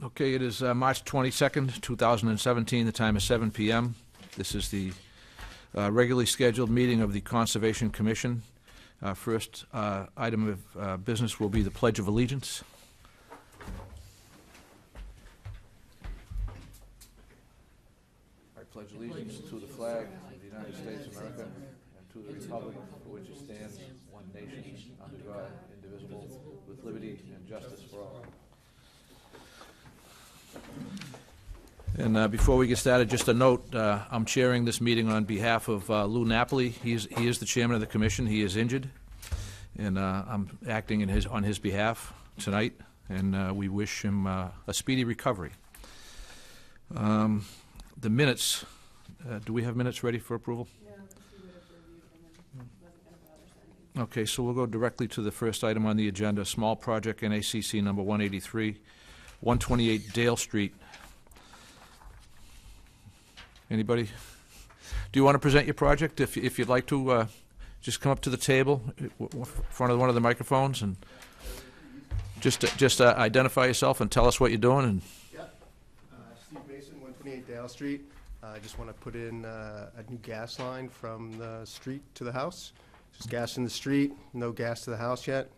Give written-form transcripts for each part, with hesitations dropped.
Okay, it is March 22nd, 2017. The time is 7 p.m. This is the regularly scheduled meeting of the Conservation Commission. First item of business will be the Pledge of Allegiance. I pledge allegiance to the flag of the United States of America and to the republic for which it stands, one nation, under God, indivisible, with liberty and justice for all. And before we get started, just a note, I'm chairing this meeting on behalf of Lou Napoli. He is the chairman of the commission. He is injured, and I'm acting on his behalf tonight, and we wish him a speedy recovery. The minutes, do we have minutes ready for approval? No, because we would have reviewed them and wasn't going to bother signing. Okay, so we'll go directly to the first item on the agenda, small project NACC number 183, 128 Dale Street. Anybody? Do you want to present your project? If you'd like to, just come up to the table in front of one of the microphones and just identify yourself and tell us what you're doing. And Steve Mason, 128 Dale Street. I just want to put in a new gas line from the street to the house. Just gas in the street, no gas to the house yet.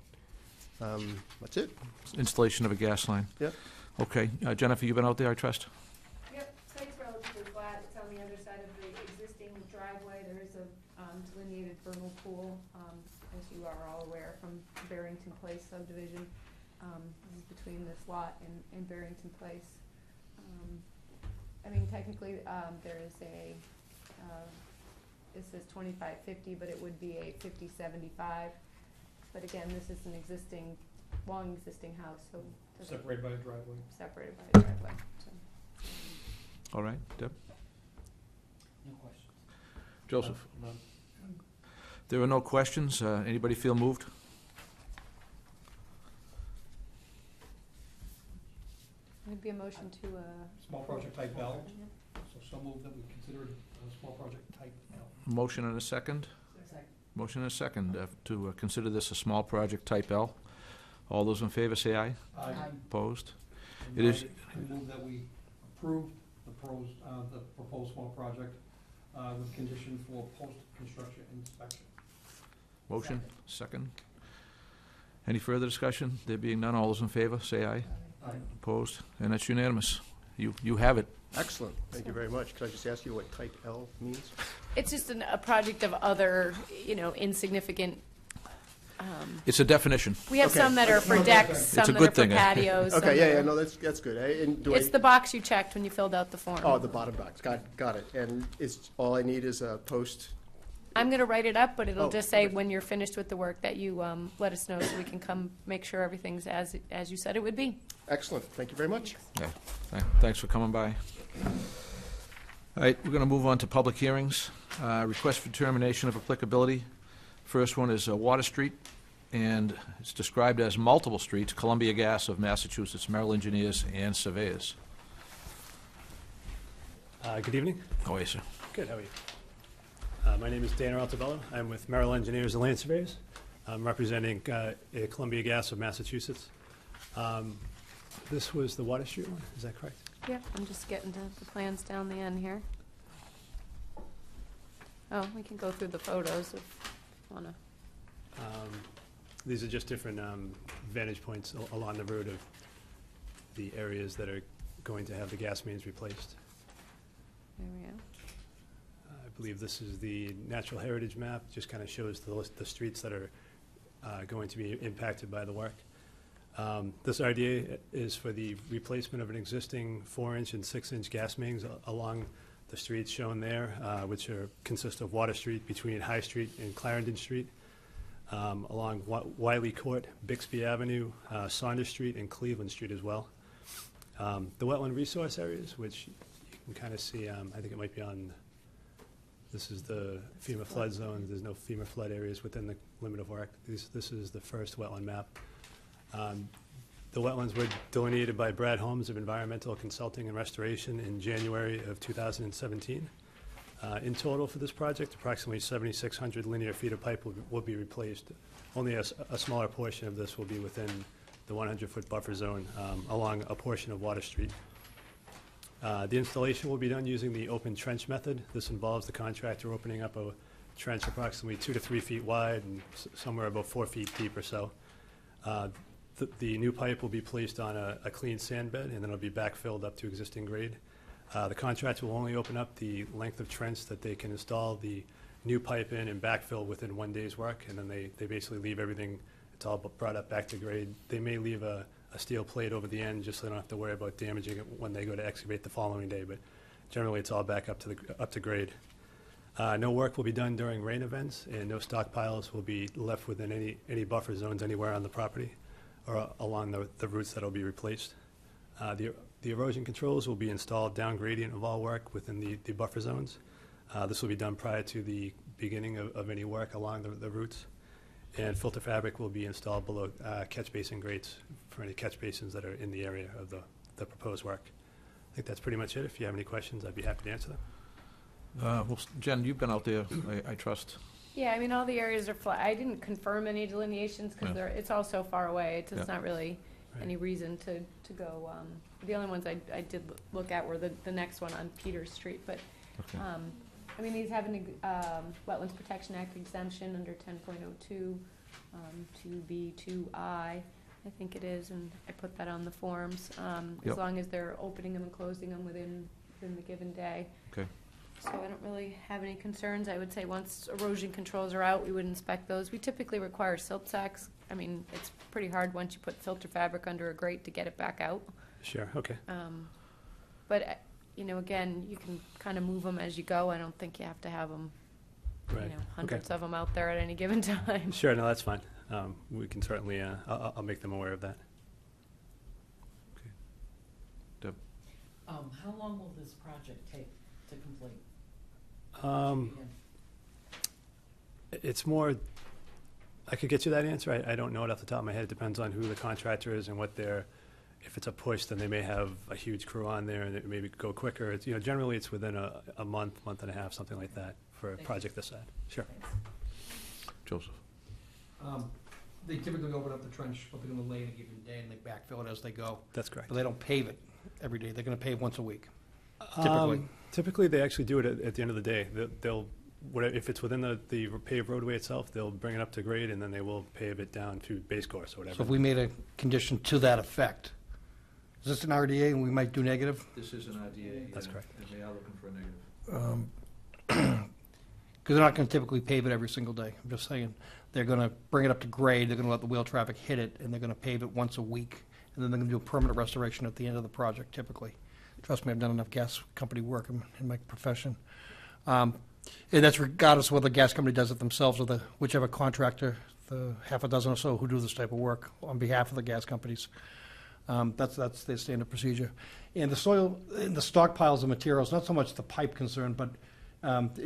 That's it. Installation of a gas line. Yep. Okay. Jennifer, you've been out there, I trust? Yep, site's relatively flat. It's on the other side of the existing driveway. There is a delineated vernal pool, as you are all aware, from Barrington Place subdivision. This is between this lot and Barrington Place. I mean, technically, there is a, it says 2550, but it would be a 5075. But again, this is an existing, long existing house, so. Separated by a driveway. Separated by a driveway, so. All right. Deb? No questions. Joseph? None. There are no questions. Anybody feel moved? Would be a motion to, Small project type L, so move that we consider it a small project type L. Motion and a second? Second. Motion and a second to consider this a small project type L. All those in favor say aye. Aye. Opposed? And It is- I move that we approve the proposed small project with condition for post-construction inspection. Motion, second. Any further discussion? There being none, all those in favor say aye. Aye. Opposed? And that's unanimous. You have it. Excellent. Thank you very much. Could I just ask you what type L means? it's just a project of other, insignificant, It's a definition. we have Okay. some that are for decks, some a that are good for thing, eh? patios. some Okay, that yeah, are- no, that's good. It's the box you checked when you filled out the form. Oh, the bottom box. Got it. And all I need is a post. I'm gonna write it up, but it'll Oh, just say okay. when you're finished with the work that you, let us know so we can come make sure everything's as you said it would be. Excellent. Thank you very much. Yeah. Thanks for coming by. All right, we're going to move on to public hearings. Request for determination of applicability. First one is Water Street, and it's described as multiple streets, Columbia Gas of Massachusetts, Merrill Engineers and Surveyors. Good evening. How are you, sir? Good, how are you? My name is Dana Altabello. I'm with Merrill Engineers and Land Surveyors. I'm representing Columbia Gas of Massachusetts. This was the Water Street one, is that correct? Yeah, I'm just getting to the plans down the end here. Oh, we can go through the photos if you wanna. These are just different vantage points along the route of the areas that are going to have the gas mains replaced. There we go. I believe this is the natural heritage map, just kind of shows the streets that are going to be impacted by the work. This RDA is for the replacement of an existing 4-inch and 6-inch gas mains along the streets shown there, which consist of Water Street between High Street and Clarendon Street, along Wiley Court, Bixby Avenue, Saunders Street, and Cleveland Street as well. The wetland resource areas, which you can kind of see, I think it might be on, this is the FEMA flood zone. There's no FEMA flood areas within the limit of work. This is the first wetland map. The wetlands were delineated by Brad Holmes of Environmental Consulting and Restoration in January of 2017. In total for this project, approximately 7,600 linear feet of pipe will be replaced. Only a smaller portion of this will be within the 100-foot buffer zone along a portion of Water Street. The installation will be done using the open trench method. This involves the contractor opening up a trench approximately 2 to 3 feet wide and somewhere about 4 feet deep or so. The new pipe will be placed on a clean sand bed, and then it'll be backfilled up to existing grade. The contractor will only open up the length of trench that they can install the new pipe in and backfill within 1 day's work, and then they basically leave everything, it's all brought up back to grade. They may leave a steel plate over the end just so they don't have to worry about damaging it when they go to excavate the following day, but generally it's all back up to grade. No work will be done during rain events, and no stockpiles will be left within any buffer zones anywhere on the property or along the routes that will be replaced. The erosion controls will be installed down gradient of all work within the buffer zones. This will be done prior to the beginning of any work along the routes. And filter fabric will be installed below catch basin grates for any catch basins that are in the area of the proposed work. I think that's pretty much it. If you have any questions, I'd be happy to answer them. Well, Jen, you've been out there, I trust. Yeah, I mean, all the areas are flat. I didn't confirm any delineations because Yeah. it's all so far away. It's Yeah. not really Right. any reason to go. The only ones I did look at were the next one on Peters Street. But, Okay. I mean, these have an Wetlands Protection Act exemption under 10.02, 2B, 2I, I think it is, and I put that on the forms. Yep. As long as they're opening them and closing them within the given day. Okay. So I don't really have any concerns. I would say once erosion controls are out, we would inspect those. We typically require silt sacks. I mean, it's pretty hard once you put filter fabric under a grate to get it back out. Sure, okay. But, you know, again, you can kind of move them as you go. I don't think you have to have them, you Right. know, hundreds of them out there at any given time. Sure, no, that's fine. We can certainly, I'll make them aware of that. How long will this project take to complete? It's more, I could get you that answer. I don't know it off the top of my head. It depends on who the contractor is and what their, if it's a push, then they may have a huge crew on there and it maybe go quicker. It's, you know, generally it's within a month and a half, something like that for a project this size. Sure. Joseph? They typically open up the trench, what they're gonna lay in a given day, and they backfill it as they go. That's correct. But they don't pave it every day. They're gonna pave once a week, typically. Typically, they actually do it at the end of the day. They'll, if it's within the paved roadway itself, they'll bring it up to grade, and then they will pave it down to base course or whatever. So if we made a condition to that effect, is this an RDA and we might do negative? This is an idea. That's correct. And they are looking for a negative. Because they're not gonna typically pave it every single day. I'm just saying, they're gonna bring it up to grade, they're gonna let the wheel traffic hit it, and they're gonna pave it once a week, and then they're gonna do a permanent restoration at the end of the project typically. Trust me, I've done enough gas company work in my profession. And that's regardless of whether the gas company does it themselves or whichever contractor, the half a dozen or so who do this type of work on behalf of the gas companies. That's their standard procedure. And the soil, and the stockpiles of materials, not so much the pipe concern, but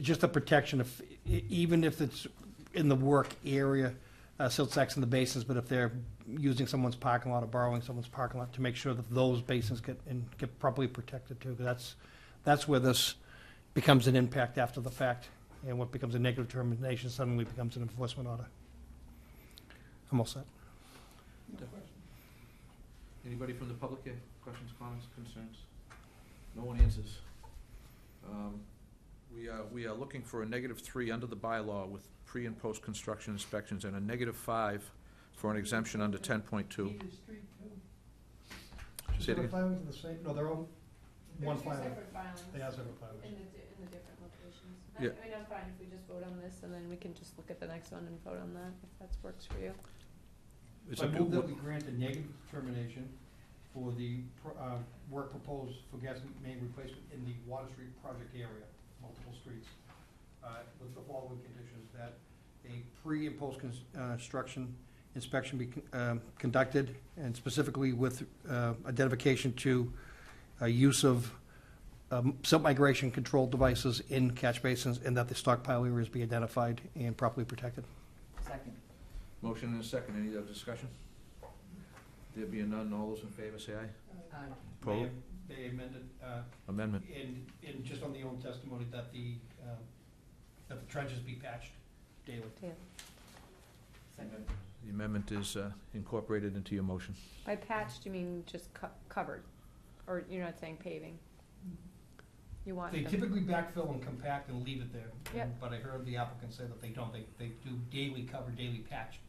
just the protection, even if it's in the work area, silt sacks in the basins, but if they're using someone's parking lot or borrowing someone's parking lot, to make sure that those basins get properly protected too. That's where this becomes an impact after the fact, and what becomes a negative determination suddenly becomes an enforcement order. I'm all set. Anybody from the public here? Questions, comments, concerns? No one answers. We are looking for a -3 under the bylaw with pre- and post-construction inspections, and a -5 for an exemption under 10.2. Say it again. filings are the same? No, they're all They're one two filing. separate filings They are separate filings. in the different locations. Yeah. I mean, I'm fine if we just vote on this, and then we can just look at the next one and vote on that, if that works for you. It's I up to- move that we grant a negative determination for the work proposed for gas main replacement in the Water Street project area, multiple streets, with the following conditions: that a pre- and post-construction inspection be conducted, and specifically with identification to use of silt migration control devices in catch basins, and that the stockpile areas be identified and properly protected. Second. Motion and a second. Any other discussion? There being none, all those in favor say aye. Aye. Opposed? They amended, Amendment. in just on the own testimony, that the trenches be patched daily. Yeah. Second. The amendment is incorporated into your motion. By patched, you mean just covered, or you're not saying paving? You want They them, typically backfill and compact and leave it there. Yep. But I heard the applicant say that they don't, they do daily cover, daily patch.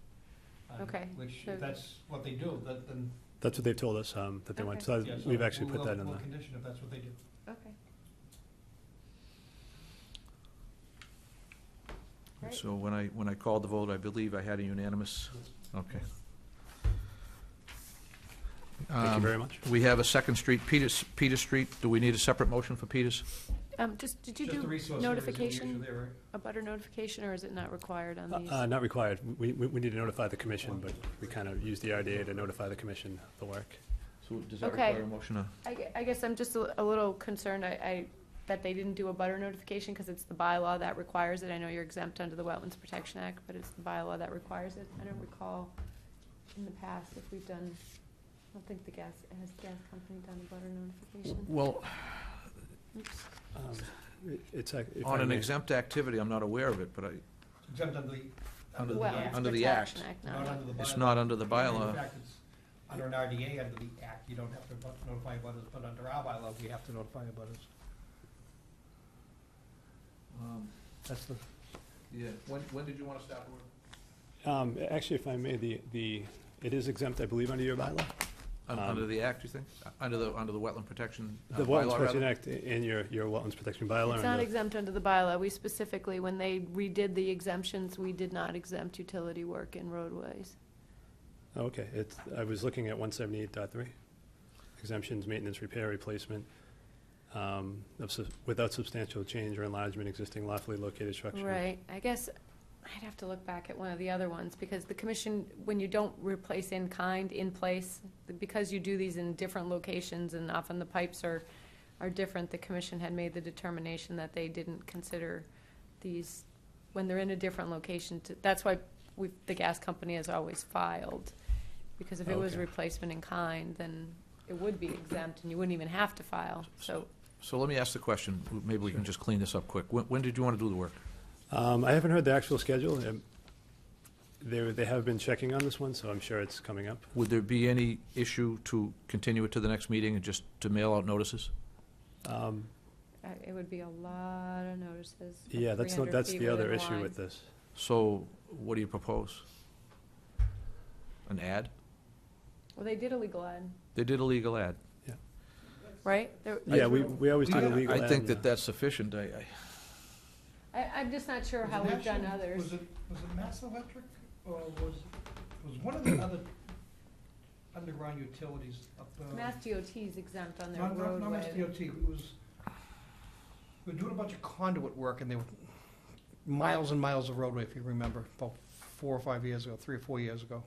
Okay, Which, so- if that's what they do, then. That's what they've told us, that they want, Okay. so yeah, so we've actually put we'll- that in we'll the, condition if that's what they do. okay. Great. So when I called the vote, I believe I had a unanimous, okay. thank you very much. We have a Second Street, Peters Street. Do we need a separate motion for Peters? Just, did you Just the do resource areas that we notification, usually there, right? a butter notification, or is it not required on these? Not required. We need to notify the commission, but we kind of use the RDA to notify the commission of the work. So does that Okay. require a motion? I guess I'm just a little concerned, that they didn't do a butter notification, because it's the bylaw that requires it. I know you're exempt under the Wetlands Protection Act, but it's the bylaw that requires it. I don't recall in the past if we've done, I don't think has the gas company done a butter notification? Well, Oops. It's, if on I an may- exempt activity, I'm not aware of it, but Exempt under the. Under the- Wetlands under the Protection Act. Not Not under the it's bylaw. not under the In bylaw. fact, it's under an RDA, under the Act, you don't have to notify abutters, but under our bylaw, we have to notify abutters. That's the. Yeah, when did you want to start the work? Actually, if I may, it is exempt, I believe, under your bylaw. Under the Act, you think? Under the Wetland Protection The bylaw, Wetlands Protection rather? Act and your Wetlands Protection bylaw. It's and not the- exempt under the bylaw. We specifically, when they redid the exemptions, we did not exempt utility work in roadways. Okay, I was looking at 178.3, exemptions, maintenance, repair, replacement, without substantial change or enlargement existing lawfully located structure. Right, I guess I'd have to look back at one of the other ones, because the commission, when you don't replace in kind, in place, because you do these in different locations and often the pipes are different, the commission had made the determination that they didn't consider these, when they're in a different location, that's why the gas company has always filed. Because if it was Okay. replacement in kind, then it would be exempt and you wouldn't even have to file, so. So let me ask the question, maybe we can just clean this up quick. When did you want to do the work? I haven't heard the actual schedule. They have been checking on this one, so I'm sure it's coming up. Would there be any issue to continue it to the next meeting and just to mail out notices? It would be a lot of notices. for Yeah, that's 300 feet the other within a issue line. with this. So what do you propose? An ad? Well, they did a legal ad, They did a legal ad. right? Yeah, we always do the legal ad. I think that that's sufficient. I'm just not sure Was how it we've done actually- others. Was it Mass Electric, or was one of the other underground utilities up the? Mass DOT is exempt on their Not Mass roadway. DOT, it was, we were doing a bunch of conduit work, and they were miles and miles of roadway, if you remember, about 4 or 5 years ago, 3 or 4 years ago.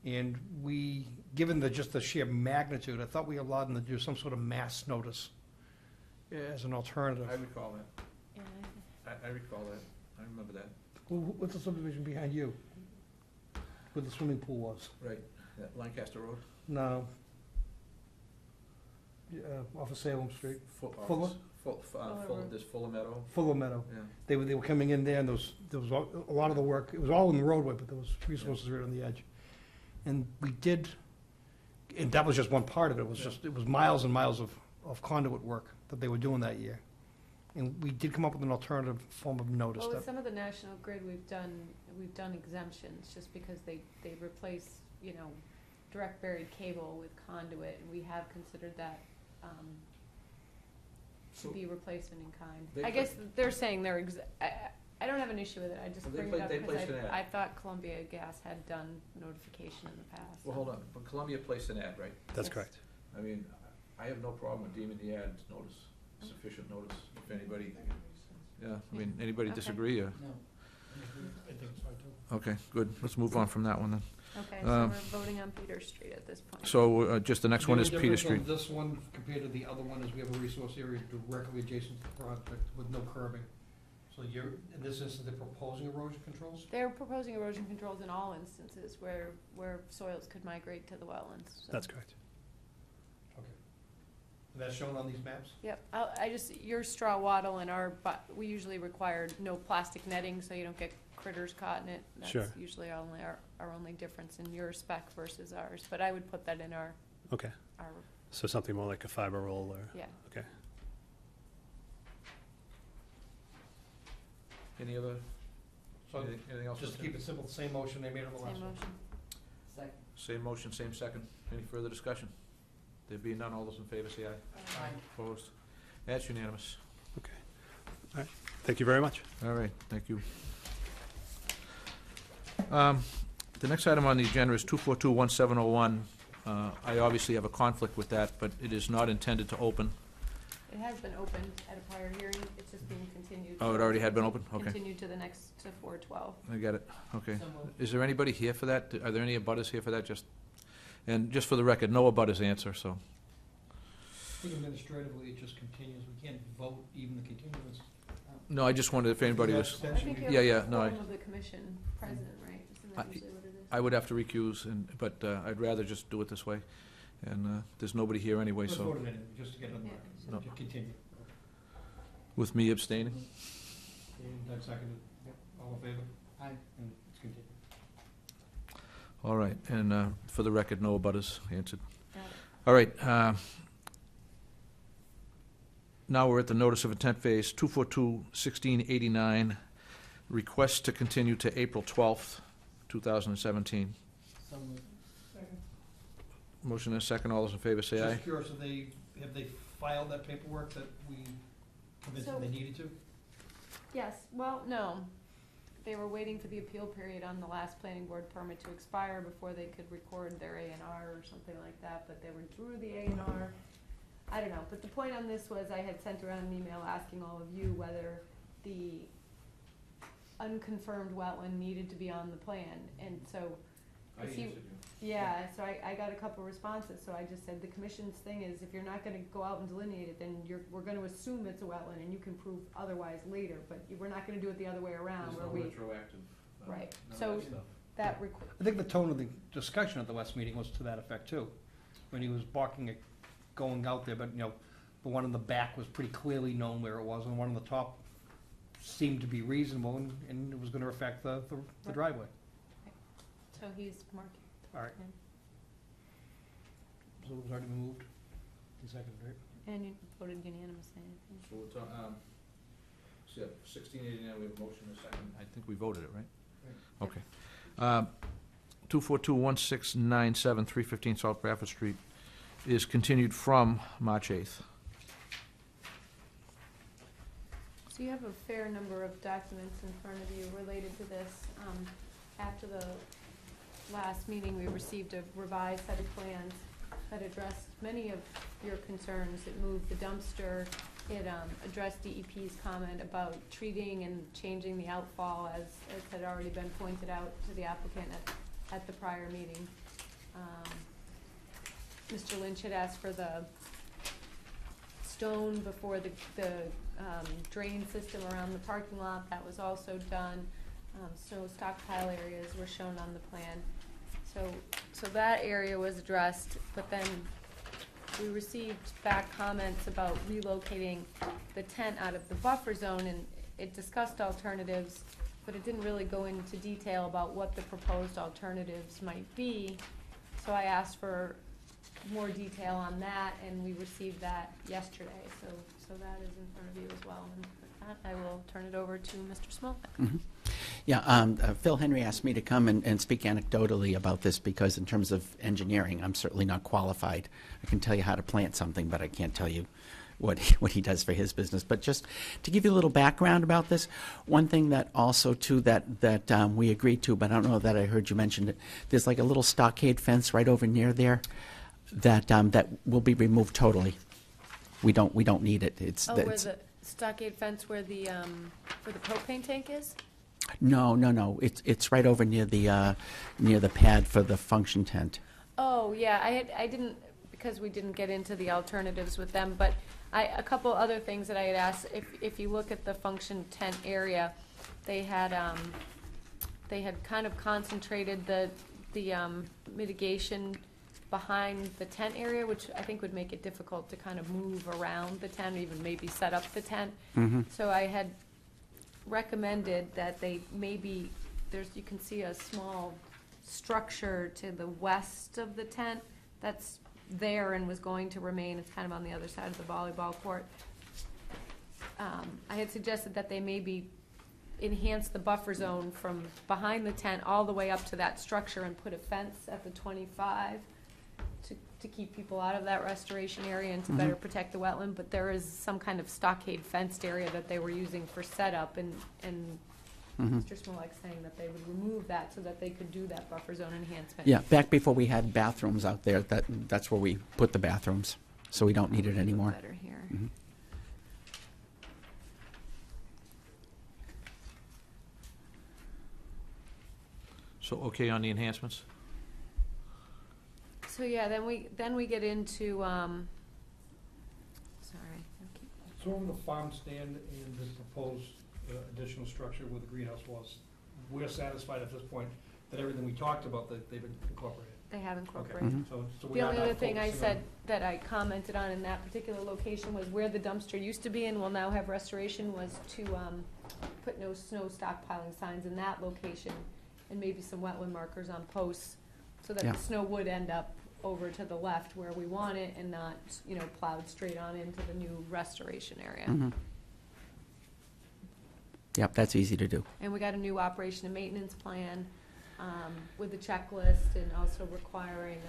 And we, given just the sheer magnitude, I thought we allowed them to do some sort of mass notice as an alternative. recall that. Yeah, I recall that. I remember that. What's the subdivision behind you? Where the swimming pool was? Right. Lancaster Road? No. Off of Salem Street, Fuller? There's Fuller Meadow. Fuller Meadow. Yeah. They were coming in there, and there was a lot of the work, it was all in the roadway, but there was resources right on the edge. And we did, and that was just one part of it, it was miles and miles of conduit work that they were doing that year. And we did come up with an alternative form of notice. Well, with that- some of the National Grid, we've done exemptions, just because they replace, direct buried cable with conduit, and we have considered that, to be replacement in kind. They I guess they're saying I don't have an issue with it, I just Well, bring it up they because placed an ad. I thought Columbia Gas had done notification in the past. Well, hold on, but Columbia placed an ad, right? That's Yes. correct. I mean, I have no problem with deeming the ad notice, sufficient notice, if anybody, anybody Okay. disagree, or? No. I think it's fine, too. Okay, good, let's move on from that one then. Okay, so Um, we're voting on Peter Street at this point. So, just the next one is The only Peter difference Street. on this one compared to the other one is we have a resource area directly adjacent to the project with no curbing. So in this instance, they're proposing erosion controls? They're proposing erosion controls in all instances where soils could migrate to the wetlands, so. That's correct. Okay. That's shown on these maps? Yep, your straw wattle and we usually require no plastic netting, so you don't get critters caught in it. Sure. That's usually our only difference in your spec versus ours, but I would put that in our, Okay, so something more like a fiber roll or, yeah. okay. Any other, So, anything else? just to keep it simple, the same motion they made on the last Same one. motion. Second. Same motion, same second. Any further discussion? There being none, all those in favor say aye. Aye. Opposed? That's unanimous. Thank you very much. All right, thank you. The next item on the agenda is 242-1701. I obviously have a conflict with that, but it is not intended to open. It has been opened at a prior hearing, it's just being continued. Oh, it already had been opened? Okay, Continued to the next, to 4/12. I get it, okay. So moved. Is there anybody here for that? Are there any abutters here for that? And just for the record, no abutters answer, so. I think administratively, it just continues. We can't vote even the continuance. No, I just wondered if anybody was, I think you have Yeah, a no, I- quorum of the commission president, right? Isn't that usually what it is? I would have to recuse, but I'd rather just do it this way. And there's nobody here anyway, Let's so, vote it anyway, just to get it on the Yeah. record. No. To continue. with me abstaining. And Doug seconded. All in favor? Aye. And it's continued. All right, and for the record, no abutters answered. Got it. All right, now we're at the notice of intent phase, 242-1689, request to continue to April 12th, 2017. So moved. Motion and a second, all those in favor say aye. Just curious, have they filed that paperwork that we convinced them they needed to? Yes, well, no. They were waiting for the appeal period on the last planning board permit to expire before they could record their A and R or something like that, but they were through the A and R. I don't know, but the point on this was I had sent around an email asking all of you whether the unconfirmed wetland needed to be on the plan, and so. if you- Yeah, so I got a couple responses, so I just said, the commission's thing is, if you're not gonna go out and delineate it, then we're gonna assume it's a wetland, and you can prove otherwise later, but we're not gonna do it the other way around, where we, retroactive. Right, so that I think the tone of the discussion at the West meeting was to that effect too. When he was barking at going out there, but, you know, the one in the back was pretty clearly known where it was, and the one on the top seemed to be reasonable, and it was gonna affect the Right. driveway. so he's marking. All right. So it was already moved? You seconded, right? And you voted unanimously, I think. So we're talking, 1689, we have a motion and a second. I think we voted it, right? Okay. 242-1697, 315 South Bradford Street is continued from March 8th. So you have a fair number of documents in front of you related to this. After the last meeting, we received a revised set of plans that addressed many of your concerns. It moved the dumpster, it addressed DEP's comment about treating and changing the outfall as had already been pointed out to the applicant at the prior meeting. Mr. Lynch had asked for the stone before the drain system around the parking lot. That was also done. So stockpile areas were shown on the plan. So that area was addressed, but then we received back comments about relocating the tent out of the buffer zone, and it discussed alternatives, but it didn't really go into detail about what the proposed alternatives might be. So I asked for more detail on that, and we received that yesterday, so that is in front of you as well. And with that, I will turn it over to Mr. Smolak. Yeah, Phil Henry asked me to come and speak anecdotally about this because in terms of engineering, I'm certainly not qualified. I can tell you how to plant something, but I can't tell you what he does for his business. But just to give you a little background about this, one thing that also, too, that we agreed to, but I don't know that I heard you mention it, there's like a little stockade fence right over near there that will be removed totally. We don't need it. Oh, where the stockade fence where the propane tank is? No. It's right over near the pad for the function tent. Oh, yeah, I didn't, because we didn't get into the alternatives with them, but a couple other things that I had asked, if you look at the function tent area, they had kind of concentrated the mitigation behind the tent area, which I think would make it difficult to kind of move around the tent, or even maybe set up the tent. Mm-hmm. So I had recommended that they maybe, you can see a small structure to the west of the tent that's there and was going to remain. It's kind of on the other side of the volleyball court. I had suggested that they maybe enhance the buffer zone from behind the tent all the way up to that structure and put a fence at the 25 to keep people out of that restoration area and to better protect the wetland. But there is some kind of stockade fenced area that they were using for setup, and Mr. Smolik's saying that they would remove that so that they could do that buffer zone enhancement. Yeah, back before we had bathrooms out there, that's where we put the bathrooms, so we don't need it anymore. Better here. So, okay on the enhancements? So, yeah, then we get into, sorry. So over the farm stand and this proposed additional structure where the greenhouse was, we're satisfied at this point that everything we talked about, that they've been incorporated. They have incorporated. So we The are only not other thing I focusing on- said that I commented on in that particular location was where the dumpster used to be and will now have restoration was to put no snow stockpiling signs in that location and maybe some wetland markers on posts so that Yeah. the snow would end up over to the left where we want it and not, plowed straight on into the new restoration area. Yep, that's easy to do. And we got a new operation and maintenance plan with a checklist and also requiring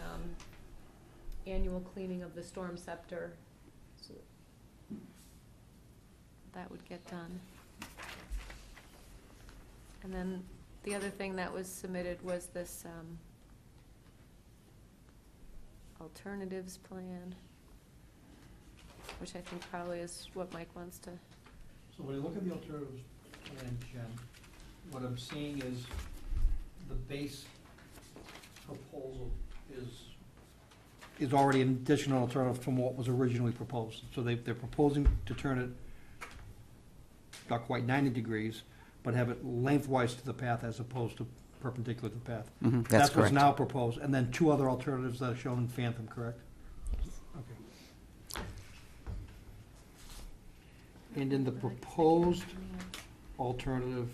annual cleaning of the storm scepter. So that would get done. And then the other thing that was submitted was this alternatives plan, which I think probably is what Mike wants to. So when you look at the alternatives plan, Jen, what I'm seeing is the base proposal is already an additional alternative from what was originally proposed. So they're proposing to turn it not quite 90 degrees, but have it lengthwise to the path as opposed to perpendicular to the path. That's That's what's correct. now proposed, and then two other alternatives that are shown in Phantom, correct? Okay. And in the proposed alternative,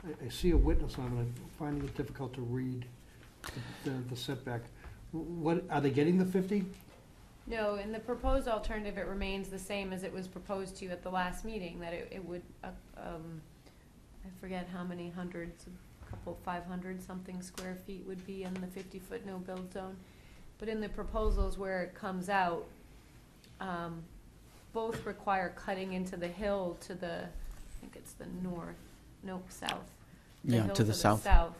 I see a witness on it, I'm finding it difficult to read the setback. What, are they getting the 50? No, in the proposed alternative, it remains the same as it was proposed to you at the last meeting, that it would, I forget how many hundreds, a couple, 500 something square feet would be in the 50-foot no-build zone. But in the proposals where it comes out, both require cutting into the hill to the, I think it's the south. The Yeah, hill to the south. south.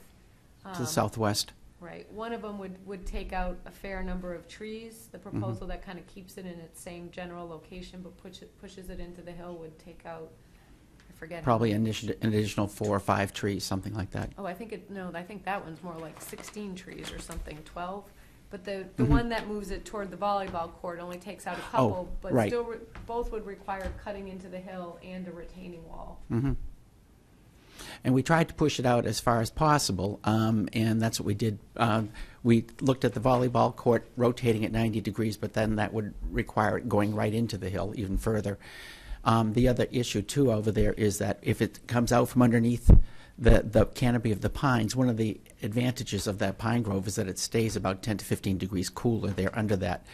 To the southwest. Right, one of them would take out a fair number of trees. The proposal that kind of keeps it in its same general location but pushes it into the hill would take out, I forget. how Probably many. an additional 4 or 5 trees, something like that. Oh, I think I think that one's more like 16 trees or something, 12. But the one that moves it toward the volleyball court only takes out a couple, but right. still, both would require cutting into the hill and a retaining wall. And we tried to push it out as far as possible, and that's what we did. We looked at the volleyball court rotating at 90 degrees, but then that would require it going right into the hill even further. The other issue, too, over there is that if it comes out from underneath the canopy of the pines, one of the advantages of that pine grove is that it stays about 10 to 15 degrees cooler there under that.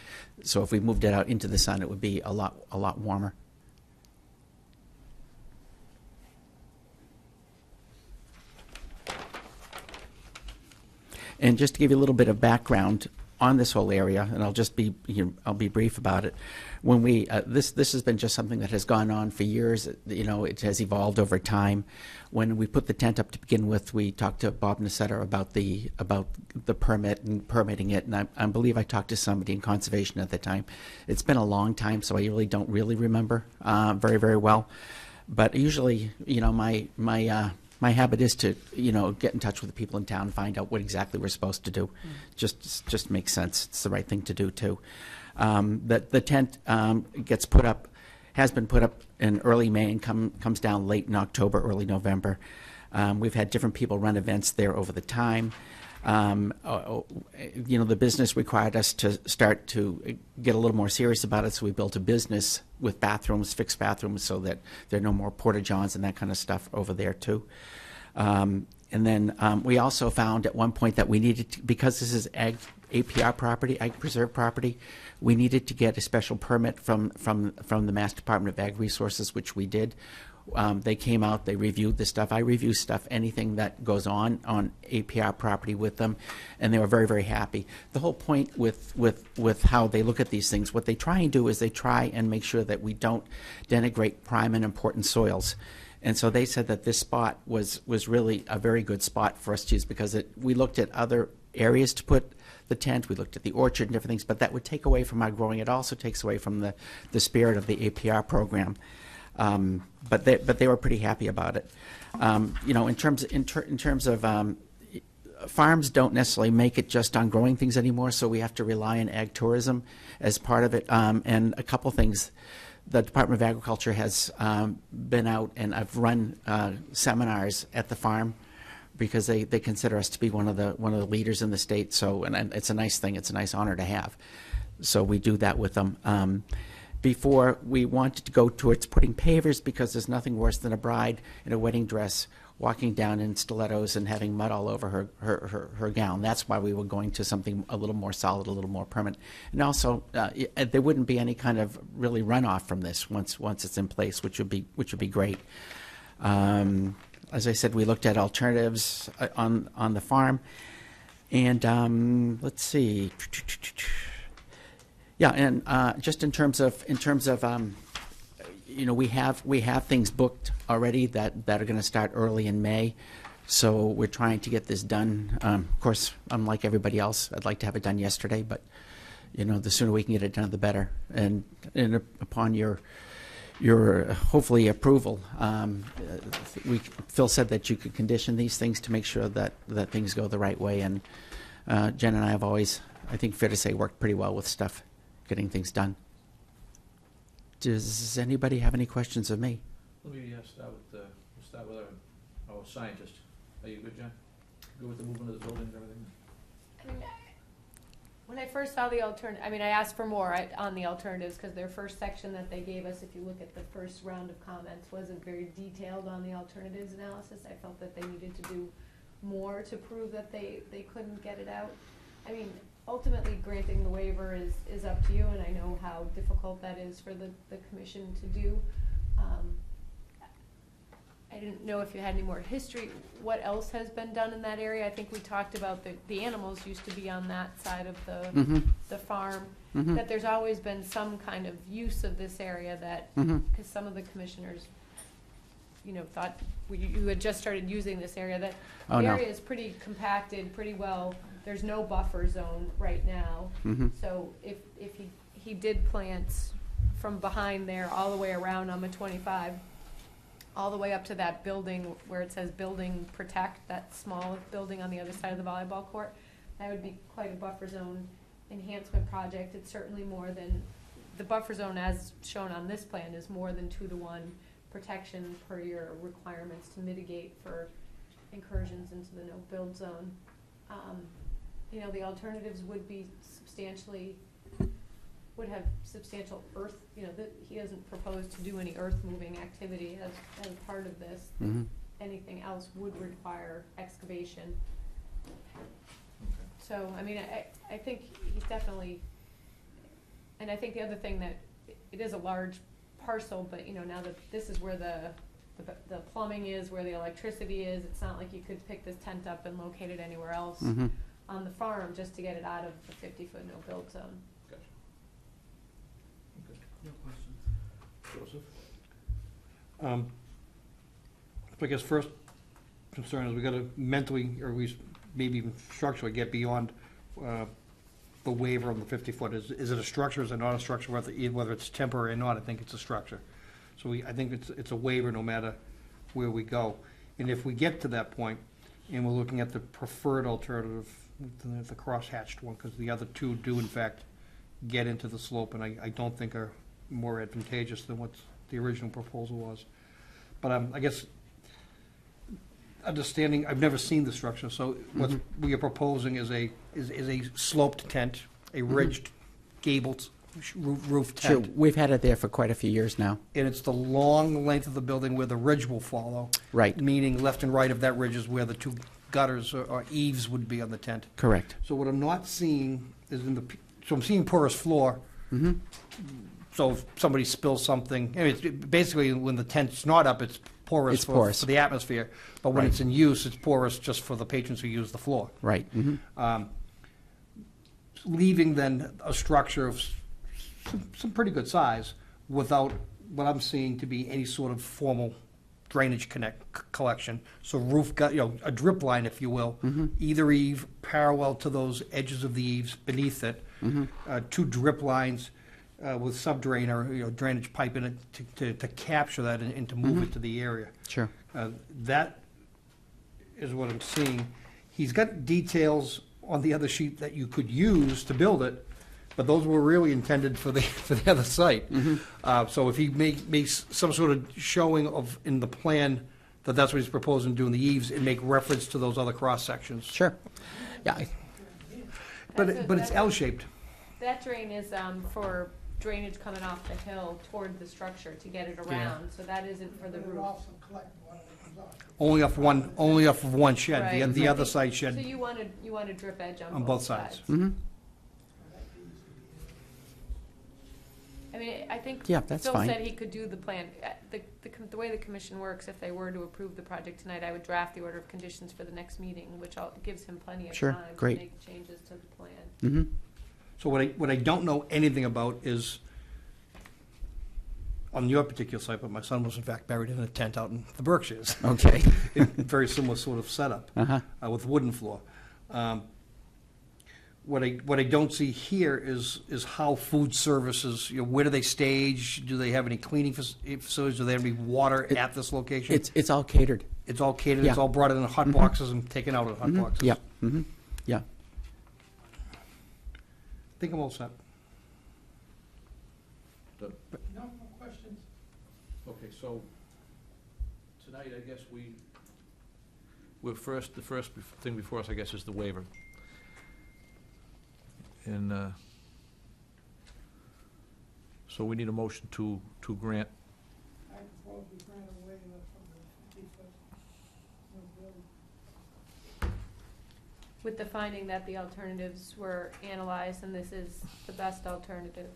So if we moved it out into the sun, it would be a lot warmer. And just to give you a little bit of background on this whole area, and I'll be brief about it. When we this has been just something that has gone on for years. It has evolved over time. When we put the tent up to begin with, we talked to Bob Nacetta about the permit and permitting it, and I believe I talked to somebody in conservation at the time. It's been a long time, so I really don't remember very, very well. But usually, my habit is to, get in touch with the people in town and find out what exactly we're supposed to do. Just makes sense. It's the right thing to do, too. The tent has been put up in early May and comes down late in October, early November. We've had different people run events there over the time. The business required us to start to get a little more serious about it, so we built a business with bathrooms, fixed bathrooms, so that there are no more porta-johns and that kind of stuff over there, too. And then we also found at one point that we needed to, because this is APR property, Ag Preserve property, we needed to get a special permit from the Mass Department of Ag Resources, which we did. They came out, they reviewed the stuff. I review stuff, anything that goes on APR property with them, and they were very, very happy. The whole point with how they look at these things, what they try and do is they try and make sure that we don't denigrate prime and important soils. And so they said that this spot was really a very good spot for us to use, because we looked at other areas to put the tent, we looked at the orchard and different things, but that would take away from our growing. It also takes away from the spirit of the APR program. But they were pretty happy about it. In terms of farms don't necessarily make it just on growing things anymore, so we have to rely on ag tourism as part of it. And a couple things. The Department of Agriculture has been out, and I've run seminars at the farm, because they consider us to be one of the leaders in the state. So, and it's a nice thing. It's a nice honor to have. So we do that with them. Before, we wanted to go towards putting pavers, because there's nothing worse than a bride in a wedding dress walking down in stilettos and having mud all over her gown. That's why we were going to something a little more solid, a little more permanent. And also, there wouldn't be any kind of really runoff from this once it's in place, which would be great. As I said, we looked at alternatives on the farm, and let's see. Yeah, and just in terms of we have things booked already that are going to start early in May, so we're trying to get this done. Of course, unlike everybody else, I'd like to have it done yesterday, but the sooner we can get it done, the better. And upon your hopefully approval, Phil said that you could condition these things to make sure that things go the right way. And Jen and I have always, I think fair to say, worked pretty well with stuff, getting things done. Does anybody have any questions of me? Let me start with our scientist. Are you good, Jen? Good with the movement of the buildings and everything? I mean, when I first saw the I asked for more on the alternatives, because their first section that they gave us, if you look at the first round of comments, wasn't very detailed on the alternatives analysis. I felt that they needed to do more to prove that they couldn't get it out. I mean, ultimately, granting the waiver is up to you, and I know how difficult that is for the commission to do. I didn't know if you had any more history. What else has been done in that area? I think we talked about the animals used to be on that side of the farm. Mm-hmm. That there's always been some kind of use of this area that, Mm-hmm. because some of the commissioners, thought you had just started using this area, that the Oh, no. area is pretty compacted, pretty well. There's no buffer zone right now. Mm-hmm. So if he did plants from behind there all the way around on the 25, all the way up to that building where it says building protect, that small building on the other side of the volleyball court, that would be quite a buffer zone enhancement project. It's certainly more than, the buffer zone as shown on this plan is more than 2-to-1 protection per your requirements to mitigate for incursions into the no-build zone. The alternatives would be would have substantial earth, he doesn't propose to do any earth-moving activity as part of this. Mm-hmm. Anything else would require excavation. So, I think he's definitely, and I think the other thing that, it is a large parcel, but, now that this is where the plumbing is, where the electricity is, it's not like you could pick this tent up and locate it anywhere else Mm-hmm. on the farm just to get it out of the 50-foot no-build zone. Gotcha. Okay. No questions. Joseph? I guess first concern is we got to mentally, or we maybe even structurally, get beyond the waiver on the 50-foot. Is it a structure? Is it not a structure? Whether it's temporary or not, I think it's a structure. So I think it's a waiver no matter where we go. And if we get to that point, and we're looking at the preferred alternative, the cross-hatched one, because the other two do in fact get into the slope, and I don't think are more advantageous than what the original proposal was. But I guess understanding, I've never seen the structure, so what we are proposing is a sloped tent, a ridged gabled roof Sure, tent. we've had it there for quite a few years now. And it's the long length of the building where the ridge will follow. Right. Meaning left and right of that ridge is where the two gutters or eaves would be on the tent. Correct. So what I'm not seeing is so I'm seeing porous floor. Mm-hmm. So if somebody spills something, I mean, it's basically when the tent's not up, it's porous It's porous. for the atmosphere. But when Right. it's in use, it's porous just for the patrons who use the floor. Right. Mm-hmm. Leaving then a structure of some pretty good size without what I'm seeing to be any sort of formal drainage collection. So roof gut, a drip line, if you will, either eave parallel to those edges of the eaves beneath it, two drip lines with subdrain or drainage pipe in it to capture that and to move it to the area. Sure. That is what I'm seeing. He's got details on the other sheet that you could use to build it, but those were really intended for the other site. So if he makes some sort of showing of, in the plan, that's what he's proposing doing the eaves, and make reference to those other cross-sections. Sure. Yeah. But it's That's- L-shaped. That drain is for drainage coming off the hill toward the structure to get it around, so that isn't for the roof. Only off of one shed, Right. the other side So shed you want a drip edge on both sides. Mm-hmm. I mean, I think Yeah, that's Phil fine. said he could do the plan. The way the commission works, if they were to approve the project tonight, I would draft the order of conditions for the next meeting, which gives him plenty of Sure, time to great. make changes to the plan. Mm-hmm. So what I don't know anything about is, on your particular site, but my son was in fact buried in a tent out in the Berkshires. Okay. Very similar sort of setup Uh-huh. with wooden floor. What I don't see here is how food services, where do they stage? Do they have any cleaning facilities? Do there have any water at this location? It's all catered. It's all catered, Yeah. it's all brought in hot boxes and taken out in hot boxes? Yeah. Mm-hmm. Yeah. I think I'm all set. No questions. Okay, so tonight, I guess the first thing before us, I guess, is the waiver. And so we need a motion to grant. I propose we grant a waiver from the 50-foot. With the finding that the alternatives were analyzed and this is the best alternative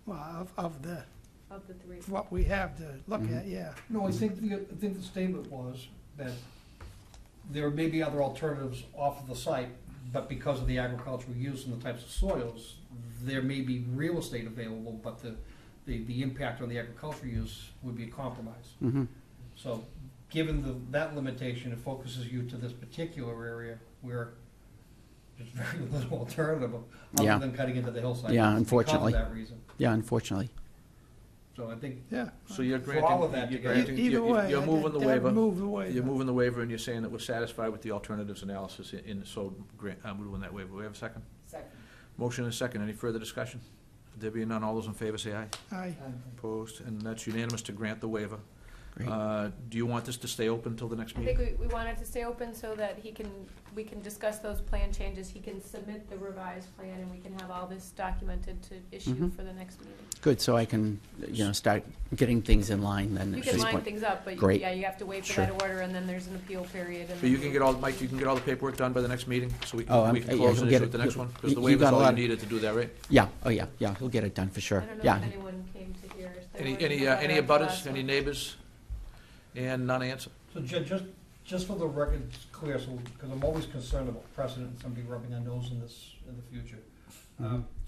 Well, of the, of the three. what we have to look at, yeah. No, I think the statement was that there may be other alternatives off of the site, but because of the agricultural use and the types of soils, there may be real estate available, but the impact on the agricultural use would be a compromise. Mm-hmm. So, given that limitation, it focuses you to this particular area where there's very little alternative Yeah. other than cutting into the hillside. Yeah, because unfortunately. of that reason. Yeah, unfortunately. So I think Yeah. So you're For all of granting, that you're together. granting, Either way. you're moving the I'd waiver. move the waiver. You're moving the waiver, and you're saying that we're satisfied with the alternatives analysis so moving that waiver. We have a second? Second. Motion and a second. Any further discussion? There being none, all those in favor say aye. Aye. Opposed, and that's unanimous to grant the waiver. Great. Do you want this to stay open until the next I meeting? think we want it to stay open so that we can discuss those plan changes. He can submit the revised plan and we can have all this documented to issue Mhm. for the next meeting. Good, so I can, start getting things in line then You at can this line point. things up, but Great. yeah, you have to wait for Sure. that order and then there's an appeal period. And So you then- can get Mike, you can get all the paperwork done by the next meeting, so we Oh, can yeah, close he'll and get issue it. at the next one? Because the You waiver's got a all you lot of- needed to do that, right? Yeah, oh, yeah, he'll get it done for sure. I don't know Yeah. if anyone came to hear. Is there Any, one any, in the any letter abutters, last any one? neighbors? And none answered? So just for the record, it's clear, so, because I'm always concerned about precedent and somebody rubbing their nose in this in the future.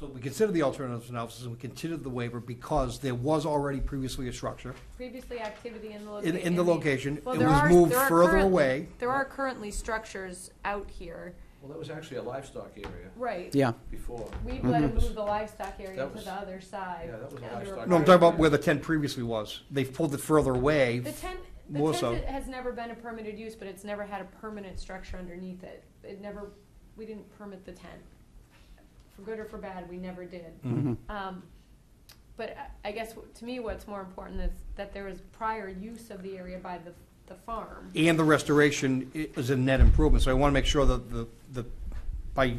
So we considered the alternatives analysis and we considered the waiver because there was already previously a structure Previously activity in the location. in the location. Well, It there was are- moved there are further current- away. There are currently structures out here. Well, that was actually a livestock area Right. Yeah, before. We've let him Mhm. move the livestock area That to was- the other side. yeah, that was a under livestock No, I'm area. talking about where the tent previously was. They've pulled it further away. The tent More so. has never been a permitted use, but it's never had a permanent structure underneath it. We didn't permit the tent. For good or for bad, we never did. mhm, But I guess to me, what's more important is that there was prior use of the area by the the farm. And the restoration is a net improvement, so I want to make sure that by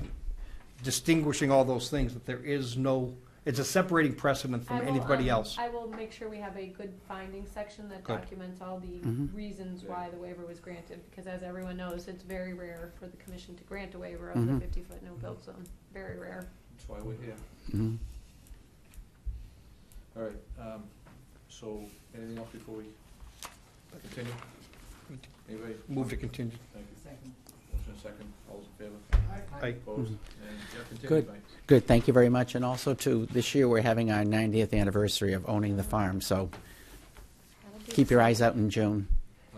distinguishing all those things, that there is no, it's a separating precedent from I will, anybody else. I will make sure we have a good finding section that Good. documents all the Mhm. reasons why the waiver was granted, because as everyone knows, it's very rare for the commission to grant a waiver of Mhm. the 50-foot no-build zone, very rare. That's why we're here. Mhm. All right, so anything else before we continue? Anybody? Move to continue. Thank you. Motion and second, all those in favor? Aye. Opposed? Mhm. And yeah, continue, Good. thanks. Good, thank you very much. And also, too, this year, we're having our 90th anniversary of owning the farm, so That'll be keep your exciting. eyes out in June.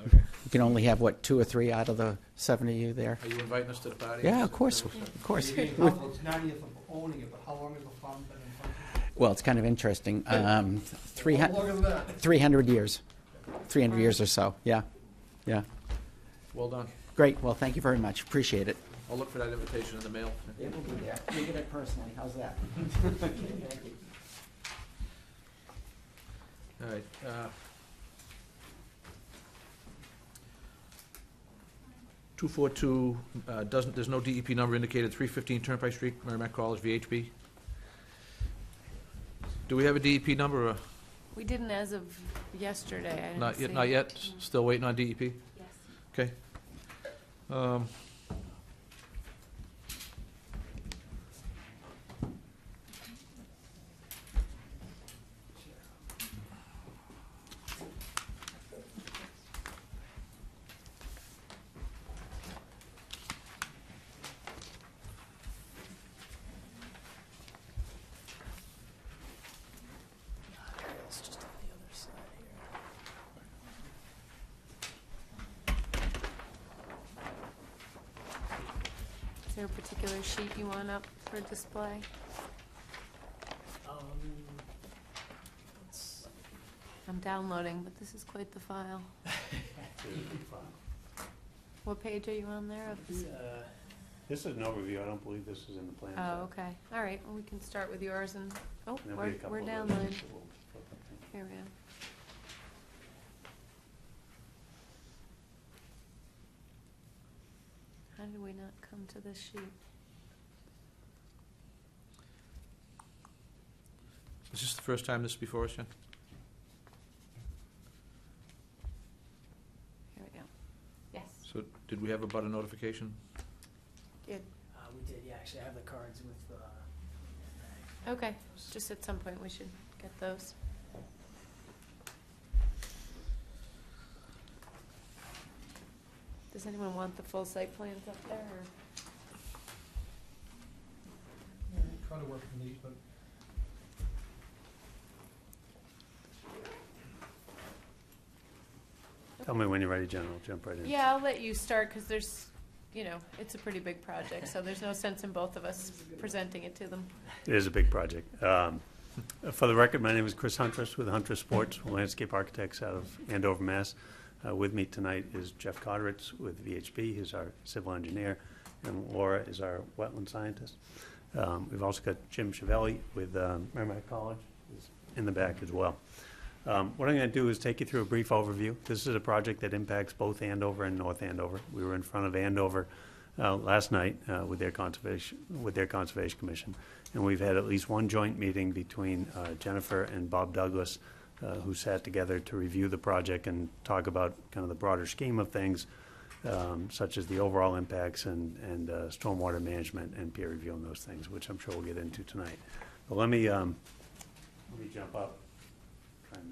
Okay. You can only have, what, 2 or 3 out of the 7 of you there? Are you inviting us to the party? Yeah, of course, of course. It's 90th of owning it, but how long has the farm been in function? Well, it's kind of interesting. 300 Longer than that. 300 years. 300 years or so, yeah, yeah. Well done. Great, well, thank you very much, appreciate it. I'll look for that invitation in the mail. It will be there. You get it personally, how's that? Thank you. All right. 242, there's no DEP number indicated, 315 Turnpike Street, Merrimack College, VHB. Do we have a DEP number, or We didn't as of yesterday, I didn't not yet, see not it. yet? Still waiting on DEP? Yes. Okay. Is there a particular sheet you want up for display? I'm downloading, but this is quite the file. What page are you on there? Of this? This is an overview. I don't believe this is in the plan. Oh, okay. All right, well, we can start with yours and, oh, There'll be a couple we're of downloading. others that we'll flip up there. Here we go. How did we not come to this sheet? Is this the first time this is before us, Jen? Here we go. Yes, So did we have a butter notification? good. We did, yeah, actually, I have the cards with, Okay, just at some point we should get those. Does anyone want the full site plans up there, or? Try to work from these, but Tell me when you're ready, Jen. I'll jump right in. Yeah, I'll let you start, because there's, you know, it's a pretty big project, so there's no sense in both of us presenting it to them. It is a big project. For the record, my name is Chris Huntress with Huntress Sports, landscape architects out of Andover, Mass. With me tonight is Jeff Cotteritz with VHB, who's our civil engineer, and Laura is our wetland scientist. We've also got Jim Chiavelli with Merrimack College, who's in the back as well. What I'm going to do is take you through a brief overview. This is a project that impacts both Andover and North Andover. We were in front of Andover last night with their conservation commission, and we've had at least one joint meeting between Jennifer and Bob Douglas, who sat together to review the project and talk about kind of the broader scheme of things, such as the overall impacts and stormwater management and peer review and those things, which I'm sure we'll get into tonight. But let me jump up. Try and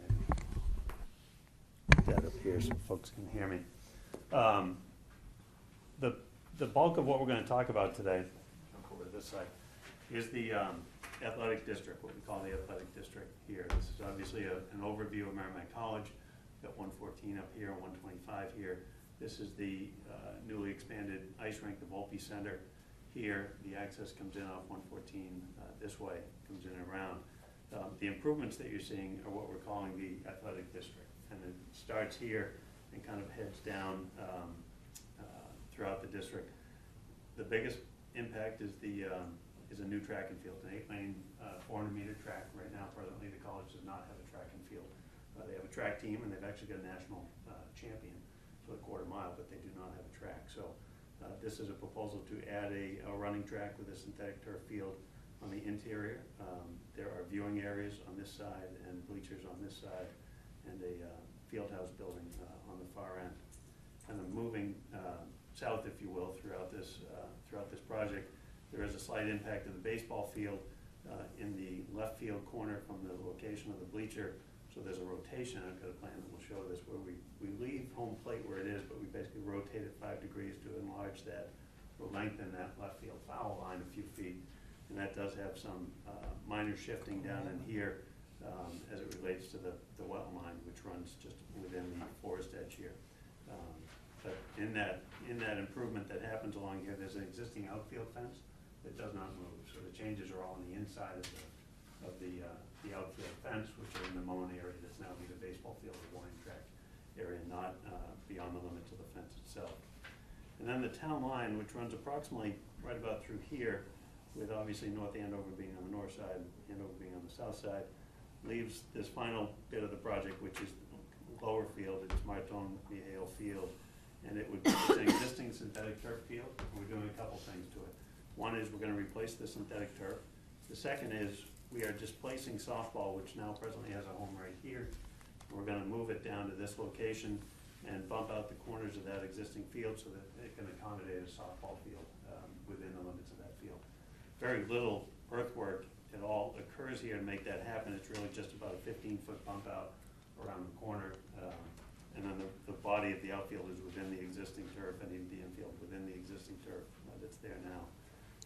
make that up here so folks can hear me. The bulk of what we're going to talk about today, jump over to this side, is the athletic district, what we call the athletic district here. This is obviously an overview of Merrimack College. We've got 114 up here, 125 here. This is the newly expanded ice rink, the Volpe Center here. The access comes in off 114 this way, comes in and around. The improvements that you're seeing are what we're calling the athletic district. And it starts here and kind of heads down throughout the district. The biggest impact is a new track and field, an 8-lane, 400-meter track. Right now, presently, the college does not have a track and field. They have a track team, and they've actually got a national champion split quarter mile, but they do not have a track. So this is a proposal to add a running track with a synthetic turf field on the interior. There are viewing areas on this side and bleachers on this side, and a field house building on the far end. Kind of moving south, if you will, throughout this project, there is a slight impact of the baseball field in the left field corner from the location of the bleacher. So there's a rotation. I've got a plan that will show this, where we leave home plate where it is, but we basically rotate it 5 degrees to enlarge that, or lengthen that left field foul line a few feet. And that does have some minor shifting down in here as it relates to the wetland line, which runs just within the forest edge here. But in that improvement that happens along here, there's an existing outfield fence that does not move. So the changes are all on the inside of the outfield fence, which are in the mown area that's now be the baseball field or warning track area, not beyond the limits of the fence itself. And then the town line, which runs approximately right about through here, with obviously North Andover being on the north side, Andover being on the south side, leaves this final bit of the project, which is lower field. It's Martone Viejo Field, and it would be it's an existing synthetic turf field. We're doing a couple things to it. One is we're going to replace the synthetic turf. The second is we are displacing softball, which now presently has a home right here. We're going to move it down to this location and bump out the corners of that existing field so that it can accommodate a softball field within the limits of that field. Very little earthwork at all occurs here to make that happen. It's really just about a 15-foot bump out around the corner. And then the body of the outfield is within the existing turf, and the infield within the existing turf that's there now.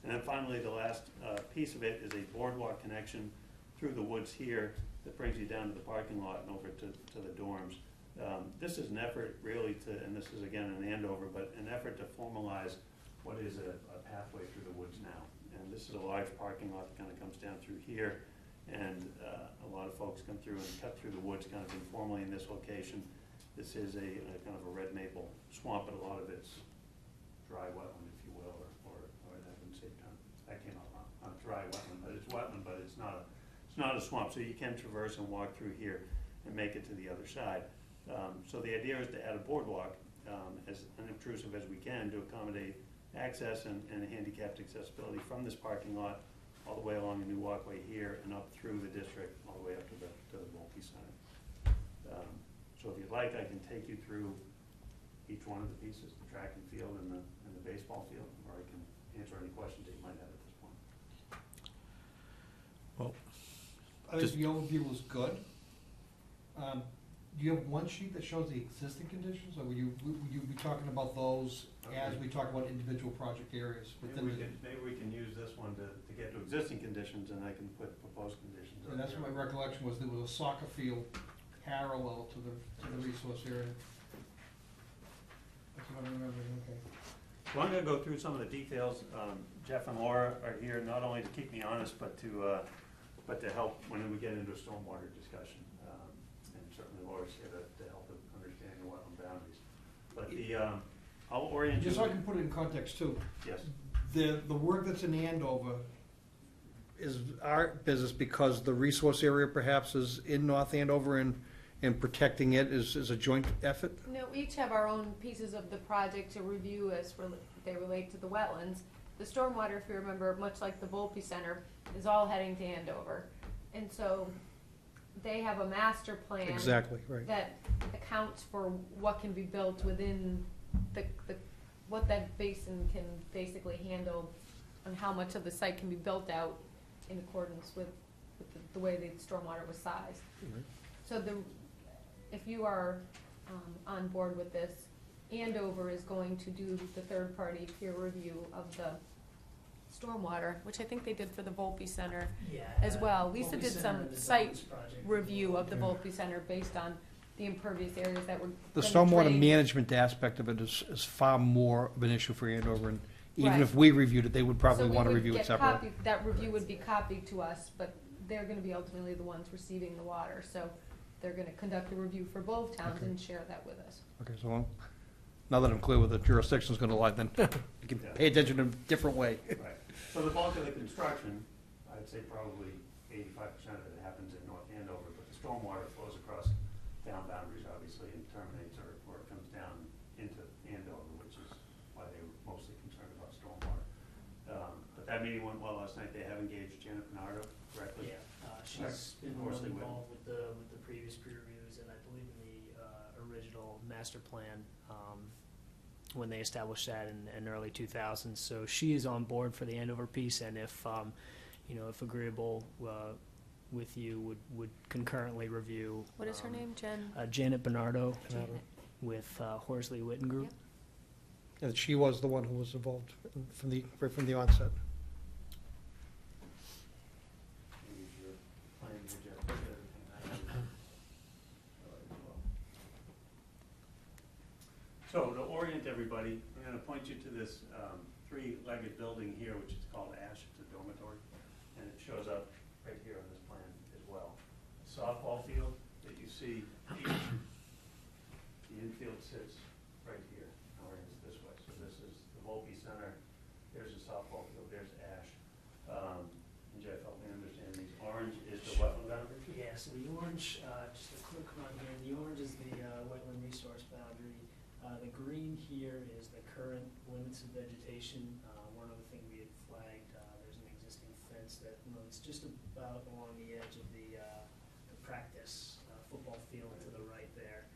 And then finally, the last piece of it is a boardwalk connection through the woods here that brings you down to the parking lot and over to the dorms. This is an effort really to, and this is again in Andover, but an effort to formalize what is a pathway through the woods now. And this is a large parking lot that kind of comes down through here, and a lot of folks come through and cut through the woods kind of informally in this location. This is a kind of a red maple swamp, but a lot of it's dry wetland, if you will, or I wouldn't say that came out wrong. Not dry wetland, but it's wetland, but it's not a swamp. So you can traverse and walk through here and make it to the other side. So the idea is to add a boardwalk as unobtrusive as we can to accommodate access and handicapped accessibility from this parking lot all the way along a new walkway here and up through the district all the way up to the Volpe Center. So if you'd like, I can take you through each one of the pieces, the track and field and the baseball field, or I can answer any questions that you might have at this point. Well, I think the overview was good. Do you have one sheet that shows the existing conditions, or will you be talking about those as we talk about individual project areas? Maybe we can use this one to get to existing conditions, and I can put proposed conditions on And that's there. what my recollection was, there was a soccer field parallel to the resource area. That's what I remember, okay. So I'm going to go through some of the details. Jeff and Laura are here not only to keep me honest, but to help when we get into a stormwater discussion. And certainly Laura's here to help with understanding the wetland boundaries. But I'll orient you. Just so I can put it in context too, Yes. the work that's in Andover is our business because the resource area perhaps is in North Andover and protecting it is a joint effort? No, we each have our own pieces of the project to review as they relate to the wetlands. The stormwater, if you remember, much like the Volpe Center, is all heading to Andover. And so they have a master plan. Exactly, right. That accounts for what can be built within what that basin can basically handle and how much of the site can be built out in accordance with the way the stormwater was sized. Mhm. So if you are on board with this, Andover is going to do the third-party peer review of the stormwater, which I think they did for the Volpe Center Yeah. as well. Lisa Volpe did Center some and the site Downs project. review of the Okay. Volpe Center based on the impervious areas that were The gonna stormwater drain. management aspect of it is far more of an issue for Andover, and even Right. if we reviewed it, they would probably So we want to would review it get separately. That review would be copied to us, but they're gonna be ultimately the ones receiving the water, so they're gonna conduct a review for both towns Okay. and share that with us. Okay, so now that I'm clear where the jurisdiction's going to lie, then you can Yeah. pay attention in a different way. Right. So the bulk of the construction, I'd say probably 85% of it happens in North Andover, but the stormwater flows across town boundaries, obviously, and terminates or comes down in Andover, which is why they were mostly concerned about stormwater. But that meeting went well last night. They have engaged Janet Bernardo correctly. Yeah, she's been Horsley really Witten. involved with the previous peer reviews, and I believe in the original master plan, when they established that in early 2000s. So she is on board for the Andover piece, and if, if agreeable with you, would concurrently review. What is her name, Jen? Janet Bernardo Janet. with Horsley Witten Group. Yep. And she was the one who was involved right from the onset. Maybe your plan here, Jeff, is everything I have. All right, as well. So to orient everybody, I'm going to point you to this three-legged building here, which is called Ash. It's a dormitory, and it shows up right here on this plan as well. Softball field that you see here, the infield sits right here, orients this way. So this is the Volpe Center, there's the softball field, there's Ash. And Jeff, help me understand, these orange is the wetland boundary? Yeah, so the orange, just a quick run here, the orange is the wetland resource boundary. The green here is the current limits of vegetation. One other thing we had flagged, there's an existing fence that runs just about along the edge of the practice football field to the right there,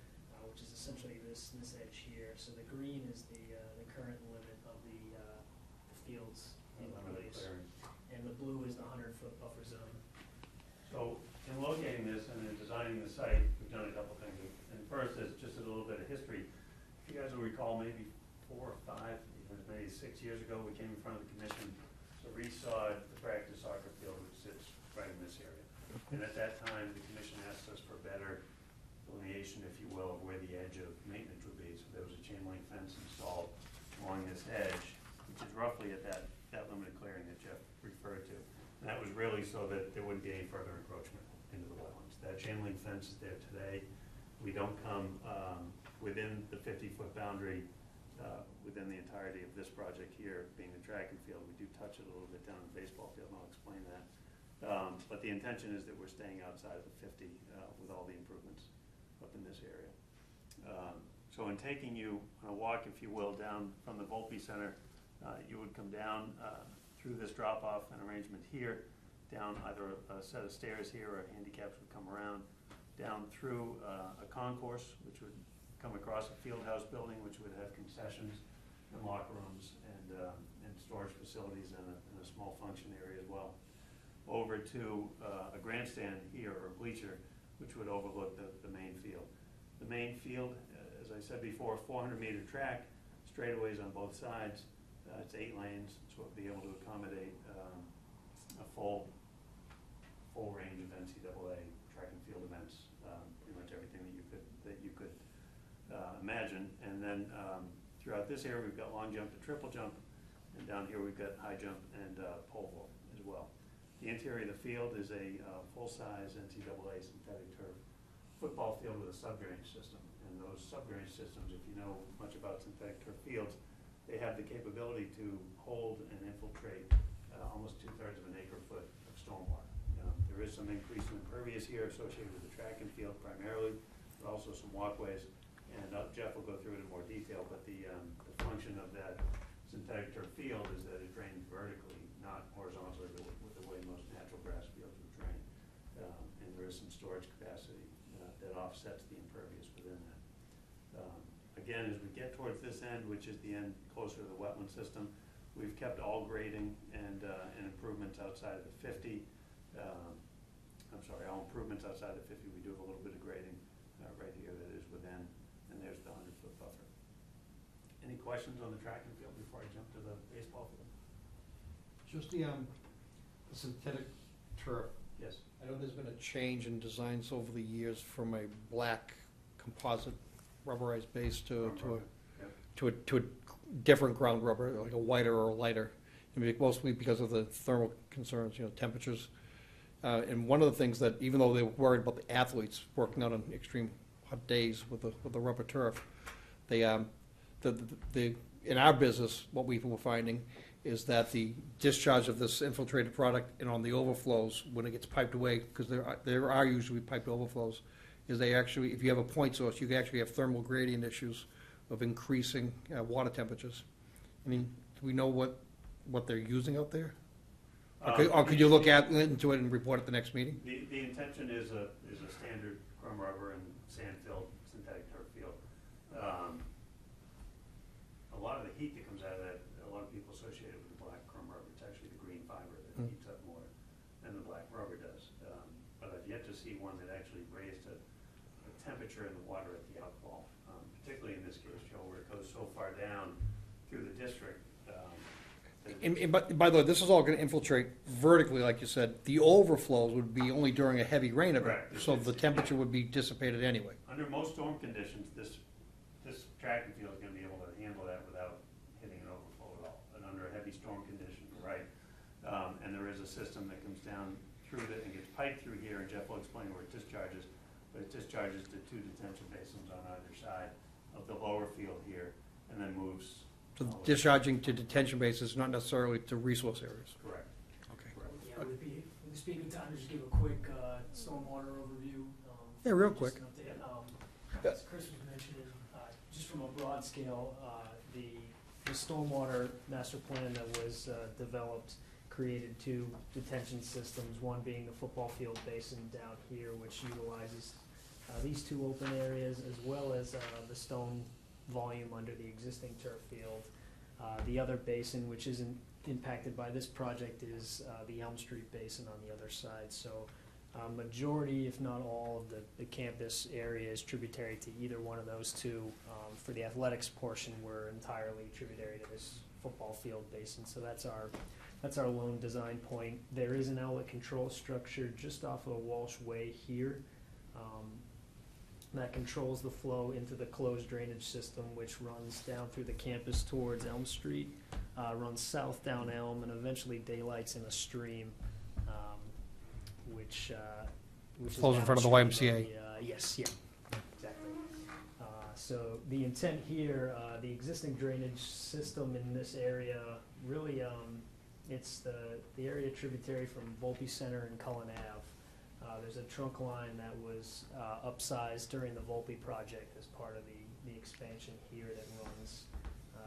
which is essentially this edge here. So the green is the current limit of the fields in Limited place. clearing. And the blue is the 100-foot buffer zone. So in locating this and in designing the site, we've done a couple things. And first is just a little bit of history. If you guys will recall, maybe 4 or 5, even as many as 6 years ago, we came in front of the commission to resod the practice soccer field, which sits right in this area. And at that time, the commission asked us for better delineation, if you will, of where the edge of maintenance would be. So there was a chain link fence installed along this edge, which is roughly at that limited clearing that Jeff referred to. And that was really so that there wouldn't be any further encroachment into the wetlands. That chain link fence is there today. We don't come within the 50-foot boundary within the entirety of this project here, being the track and field. We do touch it a little bit down in the baseball field, and I'll explain that. But the intention is that we're staying outside of the 50 with all the improvements up in this area. So in taking you on a walk, if you will, down from the Volpe Center, you would come down through this drop-off and arrangement here, down either a set of stairs here or handicaps would come around, down through a concourse, which would come across a field house building, which would have concessions and locker rooms and storage facilities and a small function area as well. Over to a grandstand here, or bleacher, which would overlook the main field. The main field, as I said before, 400-meter track, straightaways on both sides. It's 8 lanes, so it'll be able to accommodate a full range of NCAA track and field events, pretty much everything that you could imagine. And then throughout this area, we've got long jump to triple jump, and down here we've got high jump and pole vault as well. The interior of the field is a full-size NCAA synthetic turf football field with a sub-drainage system. And those sub-drainage systems, if you know much about synthetic turf fields, they have the capability to hold and infiltrate almost 2/3 of an acre-foot of stormwater. There is some increase in impervious here associated with the track and field primarily, but also some walkways. And Jeff will go through it in more detail, but the function of that synthetic turf field is that it drains vertically, not horizontally with the way most natural grass fields would drain. And there is some storage capacity that offsets the impervious within that. Again, as we get towards this end, which is the end closer to the wetland system, we've kept all grading and improvements outside of the 50. All improvements outside the 50. We do have a little bit of grading right here that is within, and there's the 100-foot buffer. Any questions on the track and field before I jump to the baseball field? Just the synthetic turf. Yes. I know there's been a change in designs over the years from a black composite rubberized base to a different ground rubber, like a whiter or lighter, mostly because of the thermal concerns, temperatures. And one of the things that, even though they were worried about the athletes working out on extreme hot days with the rubber turf, they in our business, what we were finding is that the discharge of this infiltrated product and on the overflows, when it gets piped away, because there are usually piped overflows, is they actually, if you have a point source, you can actually have thermal gradient issues of increasing water temperatures? I mean, do we know what they're using out there? Or could you look into it and report at the next meeting? The intention is a standard crumb rubber and sand-filled synthetic turf field. A lot of the heat that comes out of that, a lot of people associate it with the black crumb rubber. It's actually the green fiber that heats up more than the black rubber does. But I've yet to see one that actually raised a temperature in the water at the outfall, particularly in this case, Joe, where it goes so far down through the district. And by the way, this is all going to infiltrate vertically, like you said. The overflows would be only during a heavy rain event, Correct. so the temperature would be dissipated anyway. Under most storm conditions, this track and field is going to be able to handle that without hitting an overflow at all. And under a heavy storm condition, right? And there is a system that comes down through and gets piped through here, and Jeff will explain where it discharges. But it discharges to 2 detention basins on either side of the lower field here, and then moves. So discharging to detention bases, not necessarily to resource areas. Correct. Okay. Yeah, would it just be a good time to just give a quick stormwater overview? Yeah, real just quick. an update. As Chris was mentioning, just from a broad scale, the stormwater master plan that was developed created 2 detention systems, one being the football field basin down here, which utilizes these 2 open areas, as well as the stone volume under the existing turf field. The other basin, which isn't impacted by this project, is the Elm Street Basin on the other side. So majority, if not all, of the campus area is tributary to either one of those 2. For the athletics portion, we're entirely tributary to this football field basin. So that's our lone design point. There is an outlet control structure just off of Walsh Way here. That controls the flow into the closed drainage system, which runs down through the campus towards Elm Street, runs south down Elm, and eventually daylights in a stream, which Flows in front of the downstream YMCA. Yes, yeah, exactly. So the intent here, the existing drainage system in this area, really, it's the area tributary from Volpe Center and Cullen Ave. There's a trunk line that was upsized during the Volpe project as part of the expansion here that runs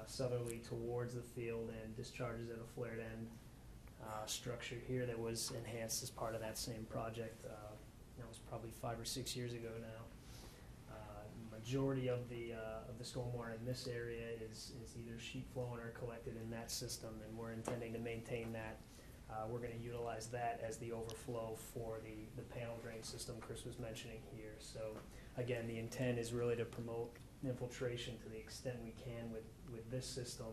southerly towards the field and discharges at a flared end structure here that was enhanced as part of that same project. That was probably 5 or 6 years ago now. Majority of the stormwater in this area is either sheet flowing or collected in that system, and we're intending to maintain that. We're going to utilize that as the overflow for the panel drain system Chris was mentioning here. So again, the intent is really to promote infiltration to the extent we can with this system,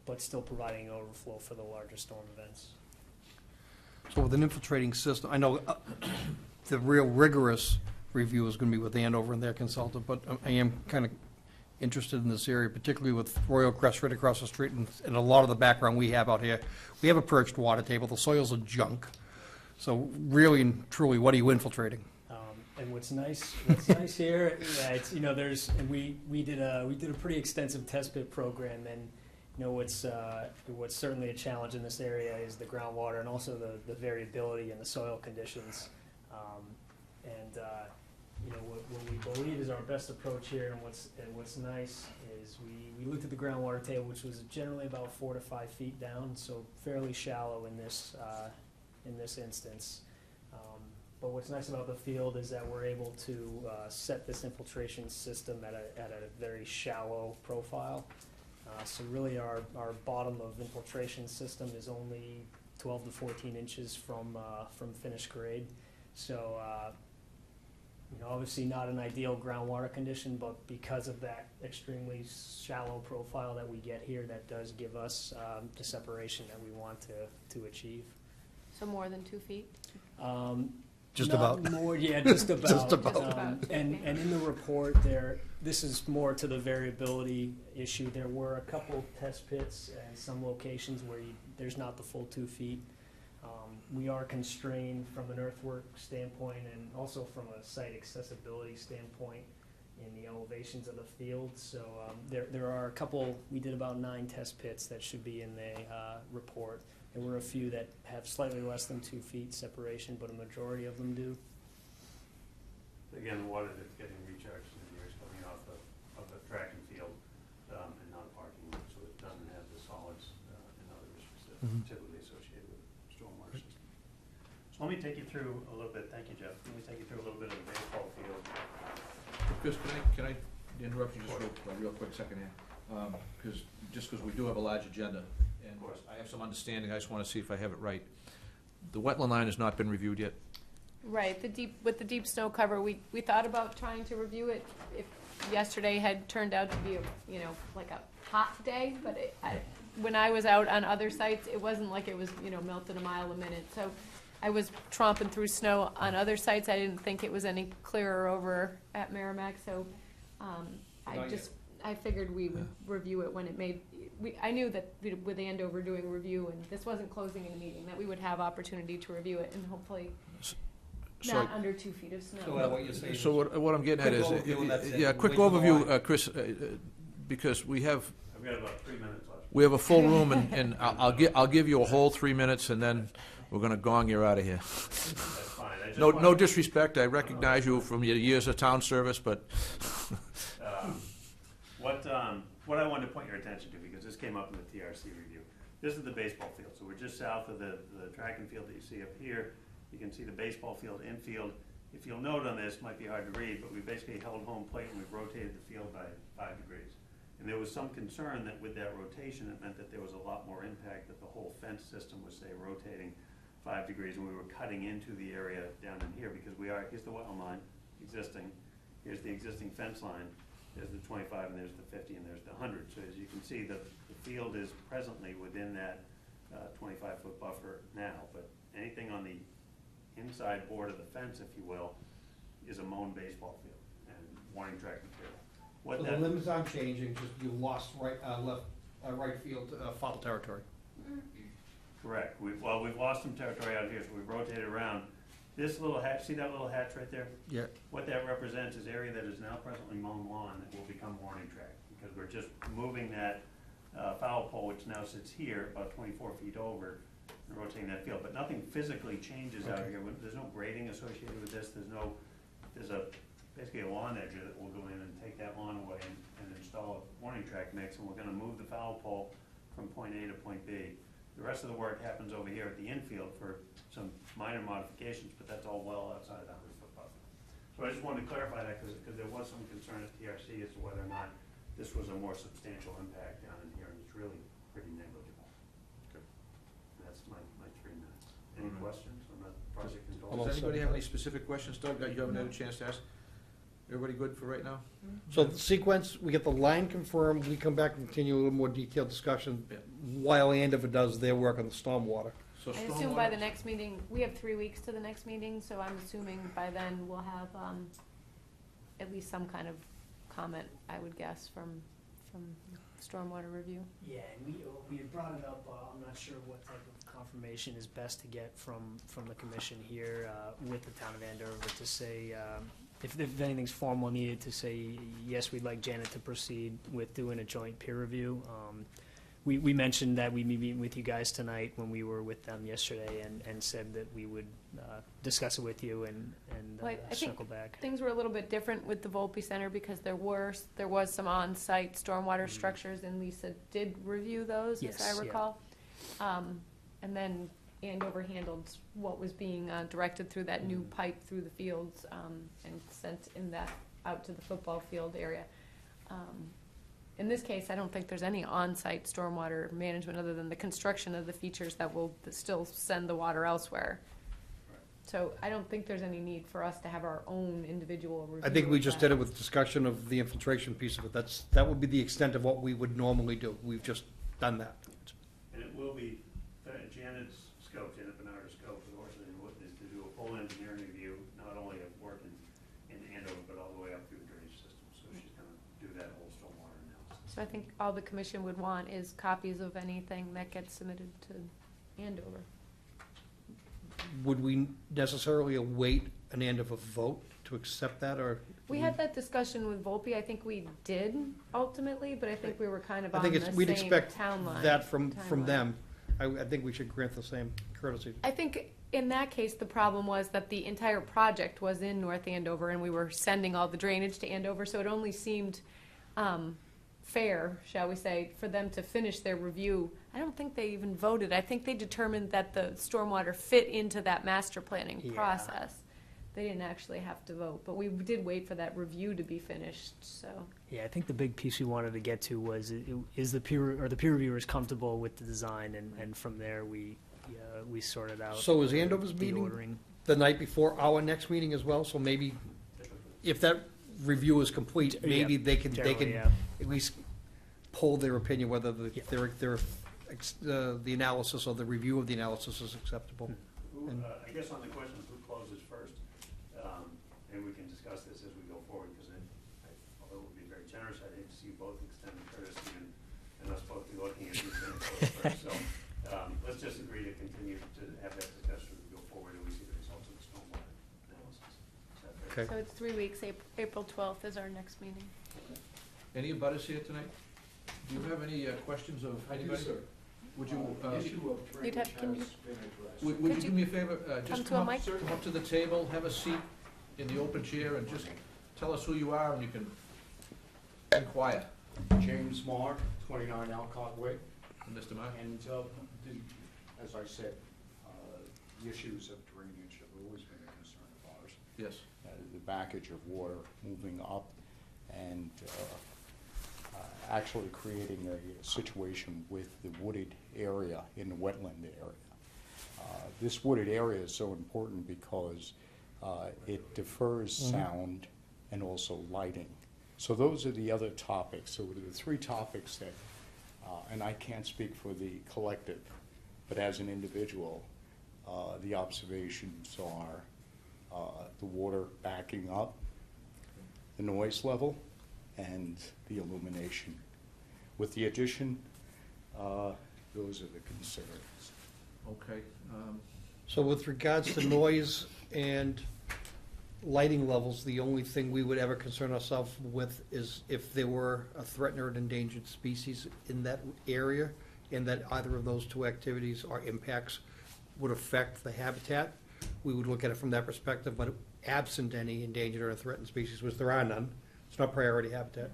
but still providing overflow for the larger storm events. So with an infiltrating system, I know the real rigorous review is going to be with Andover and their consultant, but I am kind of interested in this area, particularly with Royal Crest right across the street and a lot of the background we have out here. We have a perched water table. The soils are junk. So really and truly, what are you infiltrating? And what's nice here, yeah, it's, we did a pretty extensive test pit program, and what's certainly a challenge in this area is the groundwater and also the variability in the soil conditions. What we believe is our best approach here, and what's nice is we looked at the groundwater table, which was generally about 4 to 5 feet down, so fairly shallow in this instance. But what's nice about the field is that we're able to set this infiltration system at a very shallow profile. So really our bottom of infiltration system is only 12 to 14 inches from finished grade. So obviously not an ideal groundwater condition, but because of that extremely shallow profile that we get here, that does give us the separation that we want to achieve. So more than 2 feet? Just Not about. more, yeah, just about. Just about. And in the report there, this is more to the variability issue. There were a couple test pits and some locations where there's not the full 2 feet. We are constrained from an earthwork standpoint and also from a site accessibility standpoint in the elevations of the field. So there are a couple, we did about 9 test pits that should be in the report. There were a few that have slightly less than 2 feet separation, but a majority of them do. Again, the water that's getting recharged in here is coming off of the track and field typically associated with stormwater system. So let me take you through a little bit, thank you, Jeff, let me take you through a little bit of the baseball field. Chris, can I interrupt you just real quick second here? Because we do have a large agenda, and Of course. I have some understanding, I just want to see if I have it right. The wetland line has not been reviewed yet? Right, with the deep snow cover, we thought about trying to review it if yesterday had turned out to be like a hot day, but when I was out on other sites, it wasn't like it was, melting a mile a minute. So I was tromping through snow on other sites. I didn't think it was any clearer over at Merrimack, so I figured we would review it when it made, I knew that with Andover doing review, and this wasn't closing in a meeting, that we would have opportunity to review it, and hopefully not under 2 feet of snow. So what you're saying is. So what I'm getting at is, Quick overview, and that's it. yeah, quick Wait for the line. overview, Chris, because we have I've got about 3 minutes left. We have a full room, and I'll give you a whole 3 minutes, and then we're gonna gong you out of here. That's fine. I just No, wanted- no disrespect, I recognize you from your years of town service, but What I wanted to point your attention to, because this came up in the TRC review, this is the baseball field. So we're just south of the track and field that you see up here. You can see the baseball field, infield. If you'll note on this, might be hard to read, but we basically held home plate and we've rotated the field by 5 degrees. And there was some concern that with that rotation, it meant that there was a lot more impact, that the whole fence system was, say, rotating 5 degrees, and we were cutting into the area down in here, because here's the wetland line, existing, here's the existing fence line, there's the 25, and there's the 50, and there's the 100. So as you can see, the field is presently within that 25-foot buffer now, but anything on the inside board of the fence, if you will, is a mown baseball field and warning track material. What So the that, limits aren't changing, just you lost right field foul territory. correct. We've lost some territory out here, so we've rotated around. This little hatch, see that little hatch right there? Yeah. What that represents is area that is now presently mown lawn that will become warning track, because we're just moving that foul pole, which now sits here about 24 feet over, and rotating that field. But nothing physically changes out Okay. here. There's no grading associated with this. There's basically a lawn edger that will go in and take that lawn away and install a warning track mix, and we're gonna move the foul pole from point A to point B. The rest of the work happens over here at the infield for some minor modifications, but that's all well outside of the 100-foot buffer. So I just wanted to clarify that, because there was some concern at TRC as to whether or not this was a more substantial impact down in here, and it's really pretty negligible. Okay. That's my 3 minutes. Any questions on that project control? Hello. does anybody have any specific questions, Doug, that you haven't had a chance to ask? Everybody good for right now? So the sequence, we get the line confirmed, we come back and continue a little more detailed discussion Yeah. while Andover does their work on the stormwater. So I assume by stormwater- the next meeting, we have 3 weeks to the next meeting, so I'm assuming by then we'll have at least some kind of comment, I would guess, from stormwater review. Yeah, and we had brought it up, I'm not sure what type of confirmation is best to get from the commission here with the town of Andover to say, if anything's formal needed, to say, yes, we'd like Janet to proceed with doing a joint peer review. We mentioned that we'd be meeting with you guys tonight when we were with them yesterday, and said that we would discuss it with you and Well, I think circle back. Things were a little bit different with the Volpe Center because there was some on-site stormwater structures, and Lisa did review those, as Yes, I yeah. recall. And then Andover handled what was being directed through that new pipe through the fields, and sent out to the football field area. In this case, I don't think there's any on-site stormwater management other than the construction of the features that will still send the water elsewhere. So I don't think there's any need for us to have our own individual review. I think we of just that. did it with discussion of the infiltration piece of it. That would be the extent of what we would normally do. We've just done that. And it will be, Janet's scope, Janet Bernard's scope, is to do a full engineering review, not only of work in Andover, but all the way up through the drainage system. So she's gonna do that whole stormwater analysis. So I think all the commission would want is copies of anything that gets submitted to Andover. Would we necessarily await an Andover vote to accept that, or? We had that discussion with Volpe. I think we did ultimately, but I think we were kind of I on think the it's, same we'd expect town line. that from timeline. them. I think we should grant the same courtesy. I think in that case, the problem was that the entire project was in North Andover, and we were sending all the drainage to Andover, so it only seemed fair, shall we say, for them to finish their review. I don't think they even voted. I think they determined that the stormwater fit into that master planning Yeah. process. They didn't actually have to vote, but we did wait for that review to be finished, so. Yeah, I think the big piece we wanted to get to was, is the peer reviewers comfortable with the design, and from there, we sorted out. So is Andover's the meeting ordering. the night before our next meeting as well? So maybe if that review is complete, maybe Yeah, they can generally, yeah. at least poll their opinion whether Yeah. the analysis or the review of the analysis is acceptable. And- I guess on the question of who closes first, and we can discuss this as we go forward, because although it would be very generous, I'd hate to see you both extend courtesy and us both be looking at who's going to close first. So let's just agree to continue to have that discussion as we go forward and we see the results of the stormwater analysis. Is that fair? Okay. So it's 3 weeks, April 12th is our next meeting. Any abutters here tonight? Do you have any questions of anybody? Would you, The issue of You'd drainage have- can you- has been addressed. would you Could do me a favor? Just come to a mic? come up to the table, have a seat in the open chair, and just tell us who you are, and you can inquire. James Marr, 29 Alcott Way, Mr. Mark? and as I said, the issues of drainage have always been a concern of ours. Yes. The backage of water moving up and actually creating a situation with the wooded area in the wetland area. This wooded area is so important because it defers sound and also lighting. So those are the other topics. So the three topics that, and I can't speak for the collective, but as an individual, the observations are the water backing up, the noise level, and the illumination. With the addition, those are the concerns. Okay. So with regards to noise and lighting levels, the only thing we would ever concern ourselves with is if there were a threatened or an endangered species in that area, and that either of those two activities or impacts would affect the habitat, we would look at it from that perspective, but absent any endangered or threatened species, which there are none, it's not priority habitat.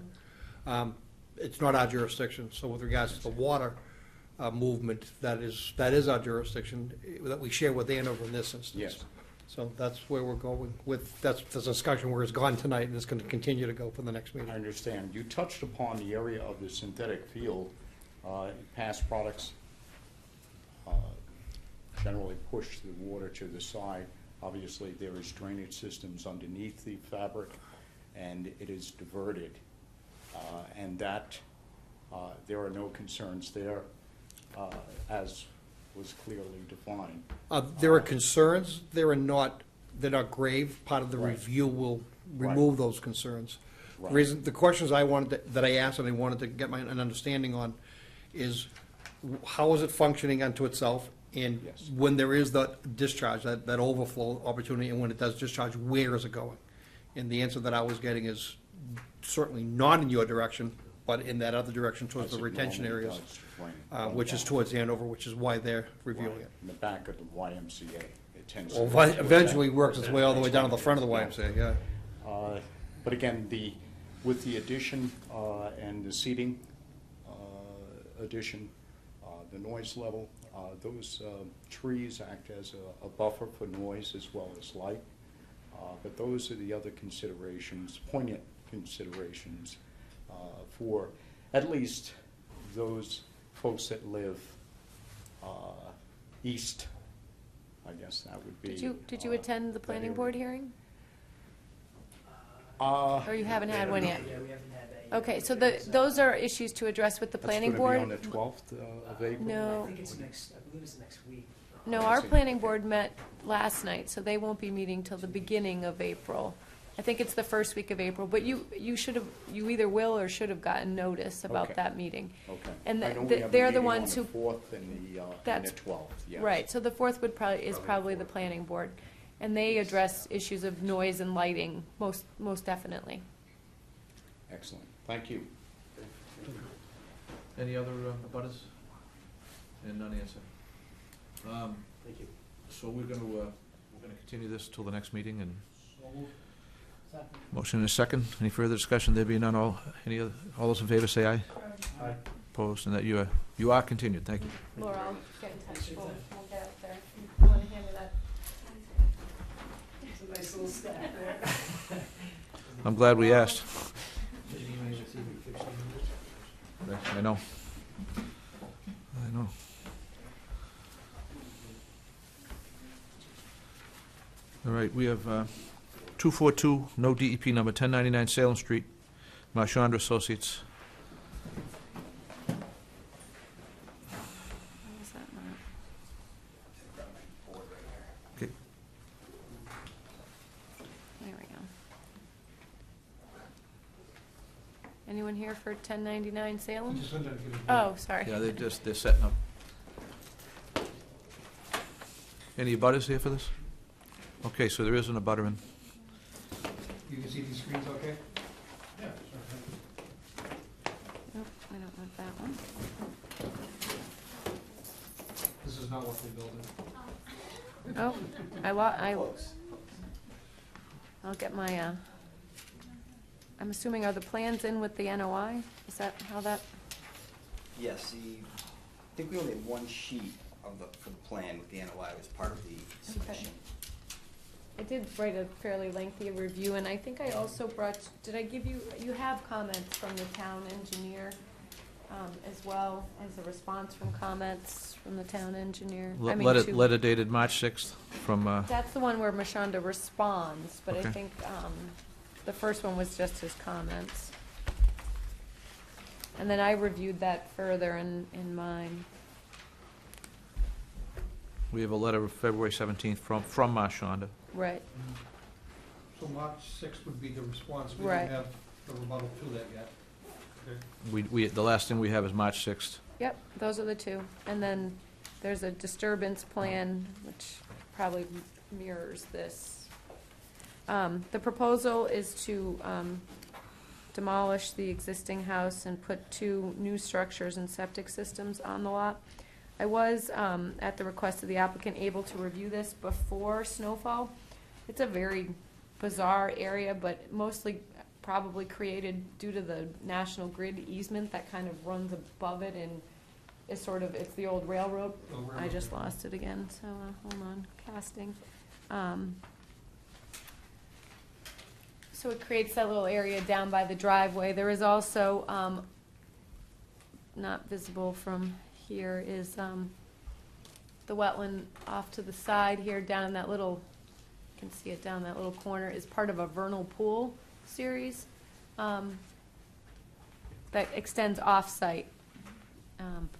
It's not our jurisdiction, so with regards to the water movement, that is our jurisdiction, that we share with Andover in this instance. Yes. So that's where we're going with, that's the discussion where it's gone tonight, and it's going to continue to go for the next meeting. I understand. You touched upon the area of the synthetic field. Past products generally push the water to the side. Obviously, there is drainage systems underneath the fabric, and it is diverted. And that, there are no concerns there, as was clearly defined. There are concerns, they're not grave, part of the Right. review will Right. remove those concerns. The Right. reason, the questions I wanted, that I asked and I wanted to get an understanding on is, how is it functioning unto itself? And Yes. when there is that discharge, that overflow opportunity, and when it does discharge, where is it going? And the answer that I was getting is certainly not in your direction, but in that other direction towards As the it retention normally areas, does, when which is down. towards Andover, which is why they're reviewing Right. it. In the back of the YMCA, it tends to. Well, go towards eventually that. works its way all the way down to the front of the Yeah. YMCA, yeah. But again, with the addition and the seating addition, the noise level, those trees act as a buffer for noise as well as light. But those are the other considerations, poignant considerations for at least those folks that live east, I guess that would be. Did you attend the that planning area. board hearing? Uh, Or you haven't had one yet? Yeah, we haven't had that yet. Okay, so those are issues to address with the planning board? That's going to be on the 12th of April? No. I think it's next, I believe it's next week. No, I our see. planning board met last night, so they won't be meeting till the beginning of April. I think it's the first week of April, but you either will or should have gotten notice about Okay. that meeting. Okay. And I know we have a they're the meeting on ones the who, 4th and the That's- 12th, yes. right, so the fourth is probably the planning board. And they address issues of noise and lighting, most definitely. Excellent, thank you. Any other abutters? And none answer. Thank you. So we're gonna continue this till the next meeting, and Motion and a second. Any further discussion? There being none, all those in favor say aye. Aye. Opposed, and that you are continued. Thank you. Laura, I'll get in touch, we'll get out there. You wanna hand me that? It's a nice little stack there. I'm glad we asked. I know. I know. All right, we have 242, no DEP number, 1099 Salem Street, Marchand Associates. What was that map? Okay. There we go. Anyone here for 1099 Salem? Oh, sorry. Yeah, they're setting up. Any abutters here for this? Okay, so there isn't a butter in. You can see these screens okay? Nope, I don't want that one. This is not what they built in. Oh, I'll get my, I'm assuming, are the plans in with the NOI? Is that how that, Yes, I think we only had one sheet for the plan with the NOI. It was part of the submission. I did write a fairly lengthy review, and I think I also brought, did I give you, you have comments from the town engineer, as well as a response from comments from the town engineer. I mean, Letter dated March 6th from, That's the one where Mashonda responds, but I Okay. think, the first one was just his comments. And then I reviewed that further in mine. we have a letter of February 17th from Marchand. Right, So March 6th would be the response. We Right. don't have the rebuttal to that yet. The last thing we have is March 6th. yep, those are the two. And then there's a disturbance plan, which probably mirrors this. The proposal is to demolish the existing house and put 2 new structures and septic systems on the lot. I was, at the request of the applicant, able to review this before snowfall. It's a very bizarre area, but mostly probably created due to the National Grid easement that kind of runs above it and is sort of, it's the old railroad. I just lost it again, so hold on, casting. So it creates that little area down by the driveway. There is also, not visible from here, is the wetland off to the side here, down in that little, you can see it down that little corner, is part of a vernal pool series that extends off-site.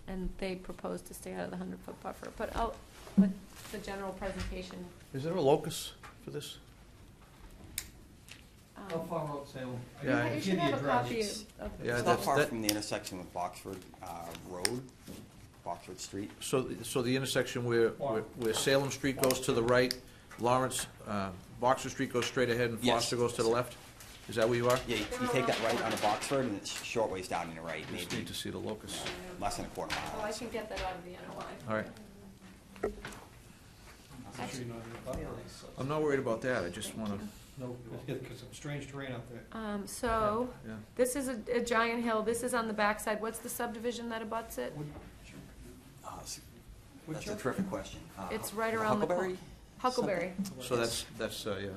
And they propose to stay out of the 100-foot buffer. But I'll, with the general presentation. Is there a locus for this? How far out Salem? Yeah, You should have a copy of. Yeah, It's not that's- far that- from the intersection with Boxford Road, Boxford Street. So the intersection where Salem Street goes to the right, Lawrence, Boxer Street goes straight ahead, and Yes. Foster goes to the left? Is that where you are? Yeah, you take that right onto Boxford, and it's short ways down on the right, Just maybe need to see the locus. less than a quarter Oh, mile. I can get that out of the NOI. All right. I'm not worried about that, I just want to, No, because it's strange terrain out there. So, yeah. this is a giant hill, this is on the backside, what's the subdivision that abuts it? That's a terrific question. It's right around the corner. Huckleberry? Huckleberry, So that's, yeah,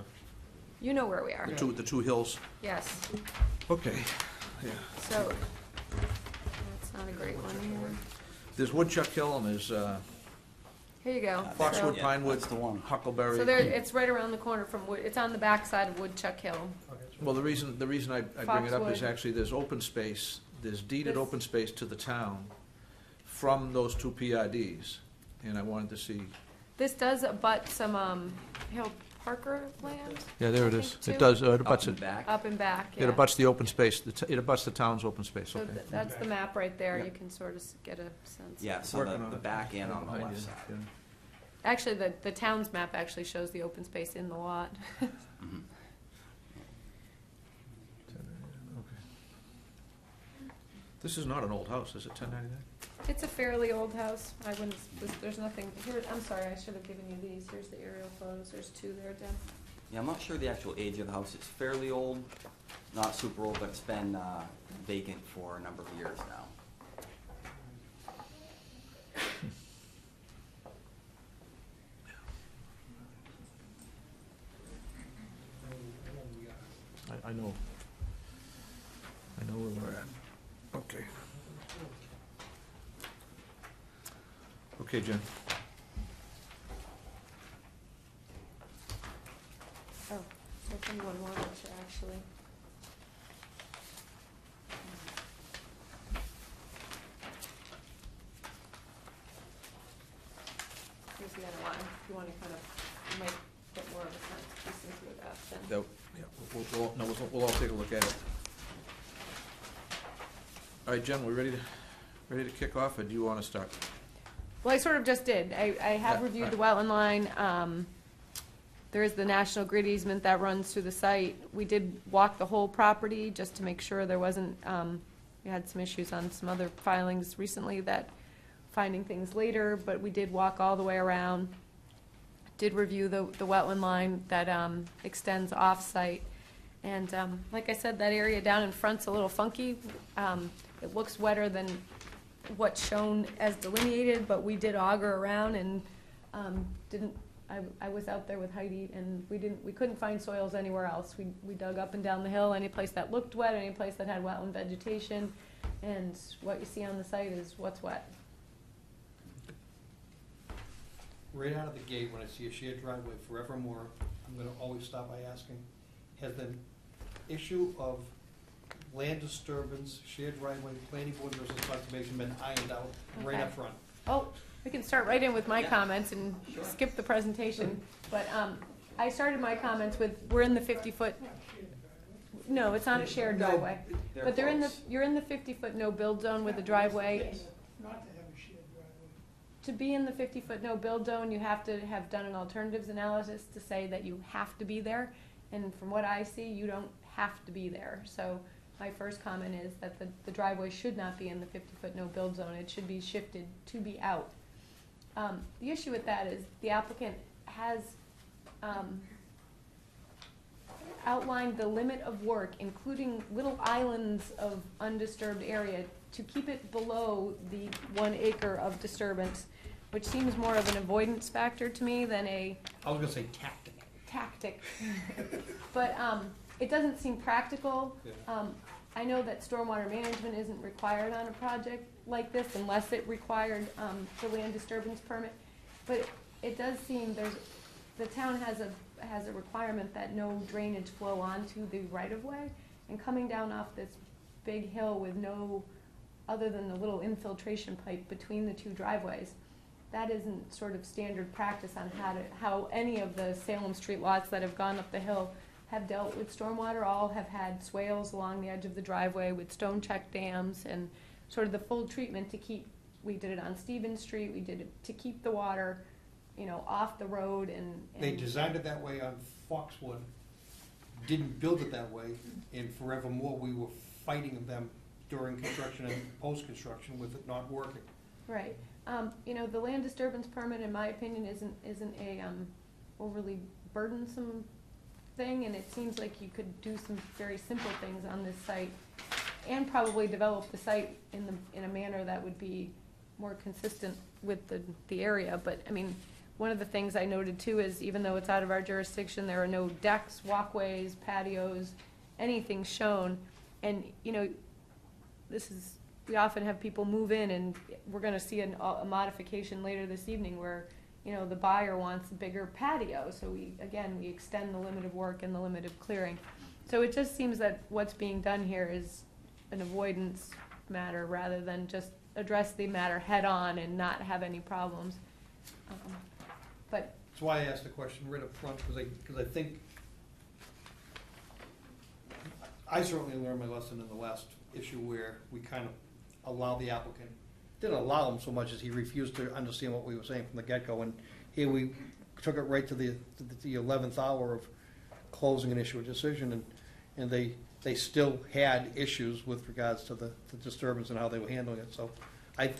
you know where we are, the two hills. yes, Okay, yeah. so, that's not a great one here. There's Woodchuck Hill, and there's Here you go. Foxwood, Yeah, Pinewood, that's the one. Huckleberry. So there, it's right around the corner from Wood, it's on the backside of Woodchuck Hill. Well, the reason I bring it up is Foxwood. actually there's open space, there's deeded This- open space to the town from those two PIDs, and I wanted to see. This does abut some, Hill Parker land? Yeah, there it I is. think It two. does, it abuts it. back. Up and back, It yeah. abuts the open space, it abuts the town's open space, So okay. that's the map right there, Yeah. you can sort of get a sense. Yeah, so Working on the it. back and on the Behind left you, side. yeah. Actually, the town's map actually shows the open space in the lot. Mhm. This is not an old house, is it, 1099? It's a fairly old house, I wouldn't, there's nothing, here, I'm sorry, I should have given you these, here's the aerial photos, there's 2 there, Deb. Yeah, I'm not sure the actual age of the house. It's fairly old, not super old, but it's been vacant for a number of years now. I know. I know where we're at. Okay. Okay, Jen. Oh, so if anyone wanted to actually. Here's the other one, if you want to kind of, you might get more of a sense, listen to it then. We'll all take a look at it. All right, Jen, we ready to kick off, or do you want to start? Well, I sort of just did. I have Yeah, reviewed the wetland line. There is the National Grid easement that runs through the site. We did walk the whole property just to make sure there wasn't, we had some issues on some other filings recently that finding things later, but we did walk all the way around. Did review the wetland line that extends off-site. And like I said, that area down in front's a little funky. It looks wetter than what's shown as delineated, but we did auger around and I was out there with Heidi, and we couldn't find soils anywhere else. We dug up and down the hill, any place that looked wet, any place that had wetland vegetation, and what you see on the site is what's wet. Right out of the gate, when I see a shared driveway forevermore, I'm gonna always stop by asking, has the issue of land disturbance, shared driveway, planning board versus conservation been ironed out right Okay. up front? Oh, we can start right in with my comments and skip the presentation. But I started my comments with, we're in the 50-foot, no, it's not a shared driveway. But you're in the 50-foot no-build zone with the driveway. Yes, not to have a shared driveway. To be in the 50-foot no-build zone, you have to have done an alternatives analysis to say that you have to be there. And from what I see, you don't have to be there. So my first comment is that the driveway should not be in the 50-foot no-build zone. It should be shifted to be out. The issue with that is the applicant has outlined the limit of work, including little islands of undisturbed area, to keep it below the 1 acre of disturbance, which seems more of an avoidance factor to me than a I was gonna say tactic. But it doesn't seem practical. Yeah. I know that stormwater management isn't required on a project like this unless it required the land disturbance permit. But it does seem the town has a requirement that no drainage flow onto the right-of-way. And coming down off this big hill with no, other than the little infiltration pipe between the two driveways, that isn't sort of standard practice on how any of the Salem Street lots that have gone up the hill have dealt with stormwater. All have had swales along the edge of the driveway with stone check dams and sort of the full treatment to keep, we did it on Stevens Street, we did it to keep the water, off the road and. They designed it that way on Foxwood, didn't build it that way, and forevermore, we were fighting them during construction and post-construction with it not working. Right. The land disturbance permit, in my opinion, isn't a overly burdensome thing, and it seems like you could do some very simple things on this site and probably develop the site in a manner that would be more consistent with the area. But, one of the things I noted too is even though it's out of our jurisdiction, there are no decks, walkways, patios, anything shown. And, we often have people move in, and we're gonna see a modification later this evening where, the buyer wants a bigger patio. So we extend the limit of work and the limit of clearing. So it just seems that what's being done here is an avoidance matter rather than just address the matter head-on and not have any problems. But That's why I asked the question right up front, because I think, I certainly learned my lesson in the last issue where we kind of allowed the applicant, didn't allow him so much as he refused to understand what we were saying from the get-go, and here we took it right to the 11th hour of closing an issue, a decision, and they still had issues with regards to the disturbance and how they were handling it, so I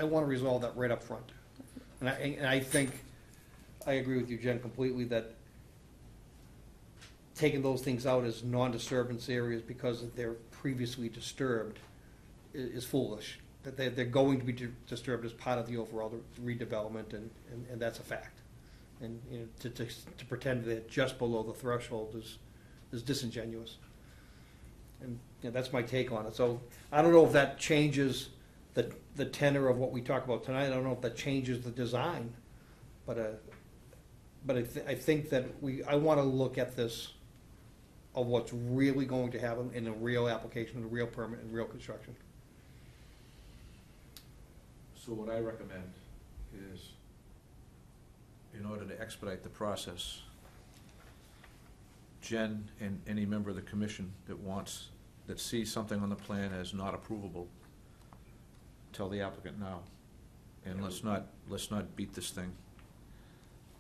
want to resolve that right up front. And I think, I agree with you, Jen, completely, that taking those things out as non-disturbance areas because they're previously disturbed is foolish. That they're going to be disturbed as part of the overall redevelopment, and that's a fact. And, you know, to pretend they're just below the threshold is disingenuous. And, you know, that's my take on it. So I don't know if that changes the tenor of what we talk about tonight. I don't know if that changes the design, but I think that I want to look at this of what's really going to happen in a real application, in a real permit, and real construction. So what I recommend is, in order to expedite the process, Jen and any member of the commission that sees something on the plan as not approvable, tell the applicant now. And let's not beat this thing.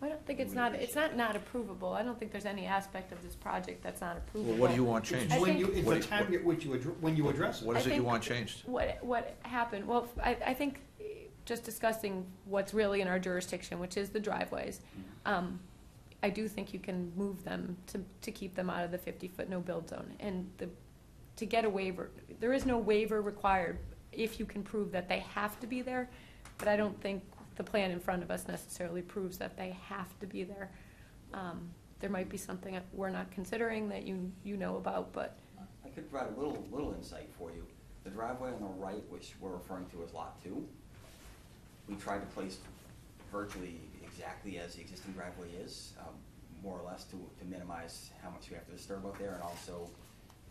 I don't think it's not approvable. I don't think there's any aspect of this project that's not approvable. Well, what do you want changed? I think- It's the time at which when you address it. What is I it you think want changed? What happened, well, I think just discussing what's really in our jurisdiction, which is the driveways, I do think you can move them to keep them out of the 50-foot no-build zone. And to get a waiver, there is no waiver required if you can prove that they have to be there, but I don't think the plan in front of us necessarily proves that they have to be there. There might be something that we're not considering that you know about, but. I could provide a little insight for you. The driveway on the right, which we're referring to as Lot 2, we tried to place virtually exactly as the existing driveway is, more or less to minimize how much we have to disturb out there, and also,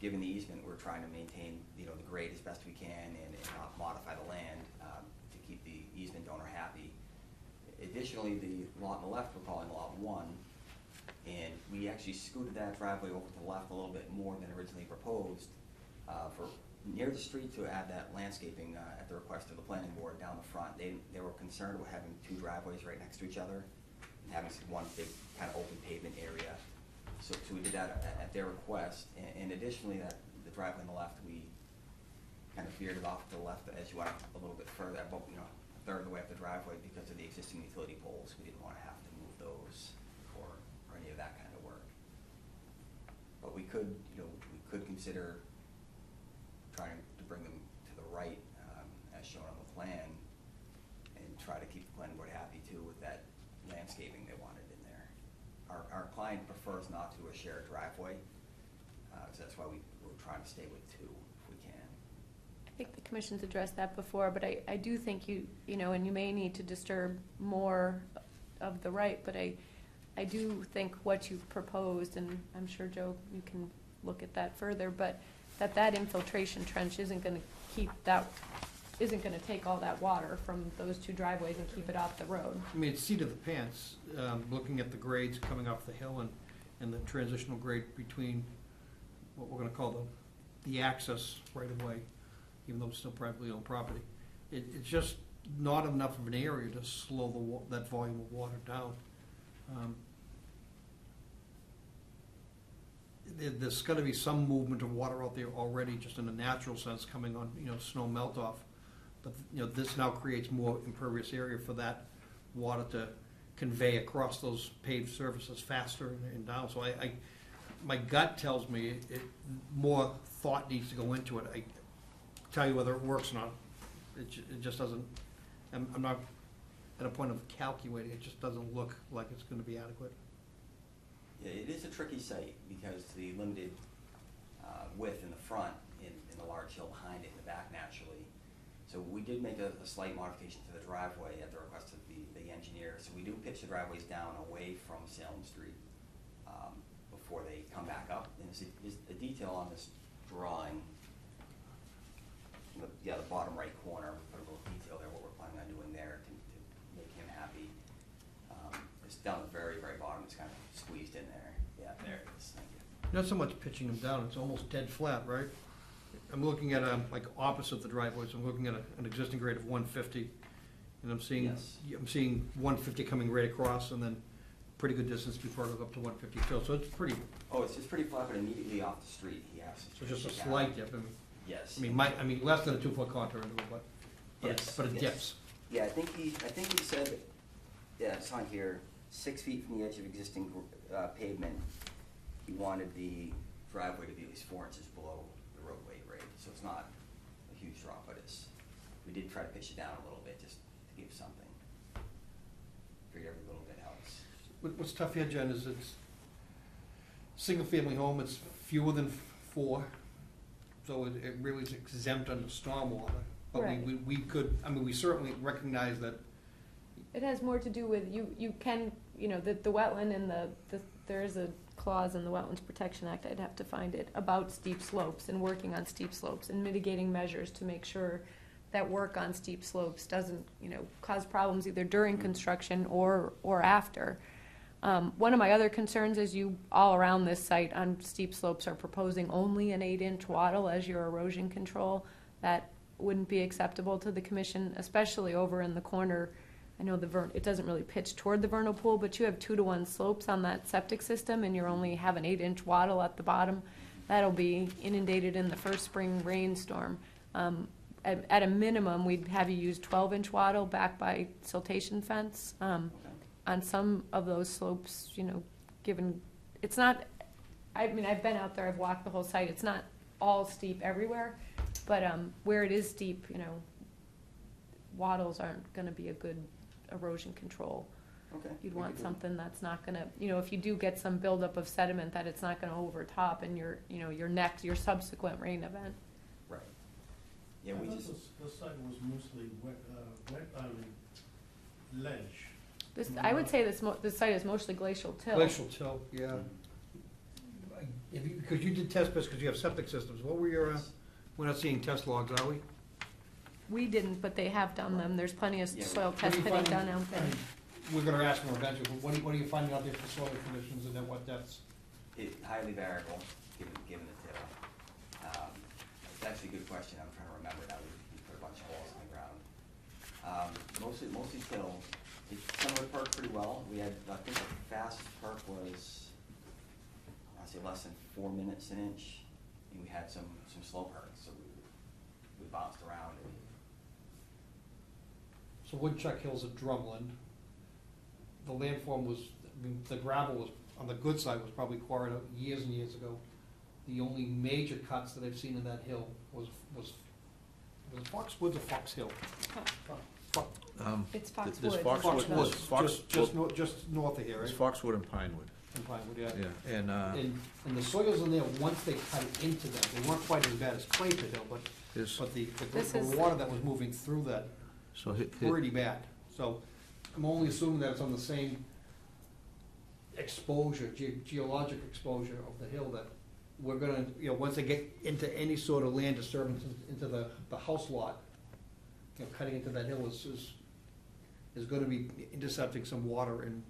given the easement, we're trying to maintain, you know, the grade as best we can and not modify the land to keep the easement owner happy. Additionally, the lot on the left, we're calling Lot 1, and we actually scooted that driveway over to the left a little bit more than originally proposed for near the street to add that landscaping at the request of the planning board down the front. They were concerned with having two driveways right next to each other and having one big kind of open pavement area. So we did that at their request. And additionally, the driveway on the left, we kind of veered it off to the left as you went up a little bit further, about, you know, a third of the way up the driveway because of the existing utility poles. We didn't want to have to move those or any of that kind of work. But we could consider trying to bring them to the right, as shown on the plan, and try to keep the planning board happy too with that landscaping they wanted in there. Our client prefers not to a shared driveway, so that's why we're trying to stay with two if we can. I think the commission's addressed that before, but I do think you know, and you may need to disturb more of the right, but I do think what you've proposed, and I'm sure, Joe, you can look at that further, but that infiltration trench isn't gonna take all that water from those two driveways and keep it off the road. I mean, it's seat of the pants, looking at the grades coming off the hill and the transitional grade between what we're gonna call the access right of way, even though it's still privately owned property. It's just not enough of an area to slow that volume of water down. There's gotta be some movement of water out there already, just in a natural sense, coming on, you know, snow melt off. But, you know, this now creates more impervious area for that water to convey across those paved surfaces faster and down. So my gut tells me more thought needs to go into it. I tell you whether it works or not. It just doesn't, I'm not at a point of calculating, it just doesn't look like it's gonna be adequate. Yeah, it is a tricky site because the limited width in the front and the large hill behind it in the back naturally. So we did make a slight modification to the driveway at the request of the engineer. So we do pitch the driveways down away from Salem Street before they come back up. And there's a detail on this drawing. The bottom right corner, we put a little detail there, what we're planning on doing there to make him happy. It's down at the very, very bottom, it's kind of squeezed in there. Yeah, there it is, thank you. Not so much pitching them down, it's almost dead flat, right? I'm looking at, like opposite the driveway, so I'm looking at an existing grade of 150, and I'm seeing, Yes. I'm seeing 150 coming right across, and then pretty good distance before it goes up to 152, so it's pretty, Oh, it's pretty flat, but immediately off the street, he has to. so just a take out. slight dip, I mean, Yes. I mean, less than a 2-foot contour into it, Yes, but it yes. dips. Yeah, I think he said, yeah, it's on here, 6 feet from the edge of existing pavement, we wanted the driveway to be at least 4 inches below the roadway grade, so it's not a huge drop, but we did try to pitch it down a little bit, just to give something. Figured every little bit helps. What's tough here, Jen, is it's single-family home, it's fewer than 4, so it really is exempt under stormwater. But Right. we could, I mean, we certainly recognize that. It has more to do with, you can, the wetland and there is a clause in the Wetlands Protection Act, I'd have to find it, about steep slopes and working on steep slopes and mitigating measures to make sure that work on steep slopes doesn't, cause problems either during construction or after. One of my other concerns is you, all around this site on steep slopes, are proposing only an 8-inch wattle as your erosion control. That wouldn't be acceptable to the commission, especially over in the corner. I know it doesn't really pitch toward the vernal pool, but you have 2-to-1 slopes on that septic system, and you only have an 8-inch wattle at the bottom. That'll be inundated in the first spring rainstorm. At a minimum, we'd have you use 12-inch wattle backed by siltation fence. On some of those slopes, given, it's not, I've been out there, I've walked the whole site, it's not all steep everywhere, but where it is steep, wattles aren't gonna be a good erosion control. Okay. You'd we want could do- something that's not gonna, if you do get some buildup of sediment, that it's not gonna overtop in your subsequent rain event. Right. Yeah, I we thought just, the site was mostly ledge. I would say this site is mostly glacial till. Glacial till, yeah. Because you did test pits, because you have septic systems, what were your, we're not seeing test logs, are we? We didn't, but they have done them. There's plenty of Yeah, soil What test are you pitting finding- done out there. I mean, we're gonna ask them eventually, but what are you finding out there for soil conditions and at what depths? it highly variable, given the till. It's actually a good question, I'm trying to remember now, we put a bunch of holes in the ground. Mostly till, some of it perked pretty well, we had, I think the fastest perk was, I'd say less than 4 minutes an inch, and we had some slow perks, so we bounced around and So Woodchuck Hill's at Drumlin. The landform was, the gravel was, on the good side, was probably quarried out years and years ago. The only major cuts that I've seen in that hill was it Foxwoods or Fox Hill? It's There's Foxwoods. Foxwood, Just north of here, right? There's Foxwood and Pinewood, In Pinewood, yeah. yeah, and, And the soils in there, once they cut into them, they weren't quite as bad as Clayton Hill, but there's, This the is- water that was moving through that, so pretty bad. So I'm only assuming that it's on the same exposure, geologic exposure of the hill, that we're gonna, once they get into any sort of land disturbance into the house lot, cutting into that hill is gonna be intercepting some water, and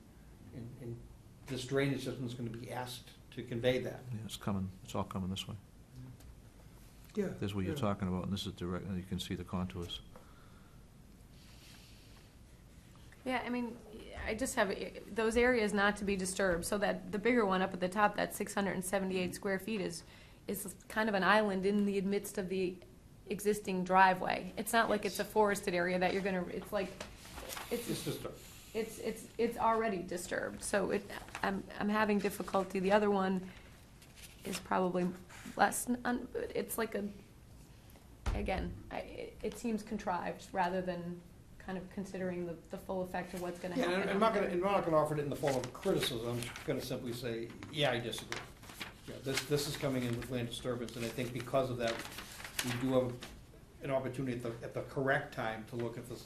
this drainage system is gonna be asked to convey that. yeah, it's coming, it's all coming this way. Yeah. There's what you're talking about, and this is direct, and you can see the contours. Yeah, I just have those areas not to be disturbed, so that the bigger one up at the top, that 678 square feet is kind of an island in the midst of the existing driveway. It's not like it's a forested area that you're gonna, it's like, It's just it's already disturbed, so I'm having difficulty. The other one is probably less, it's like it seems contrived rather than kind of considering the full effect of what's gonna Yeah, happen. and I'm not gonna offer it in the form of criticism, I'm just gonna simply say, yeah, I disagree. Yeah, this is coming in with land disturbance, and I think because of that, we do have an opportunity at the correct time to look at this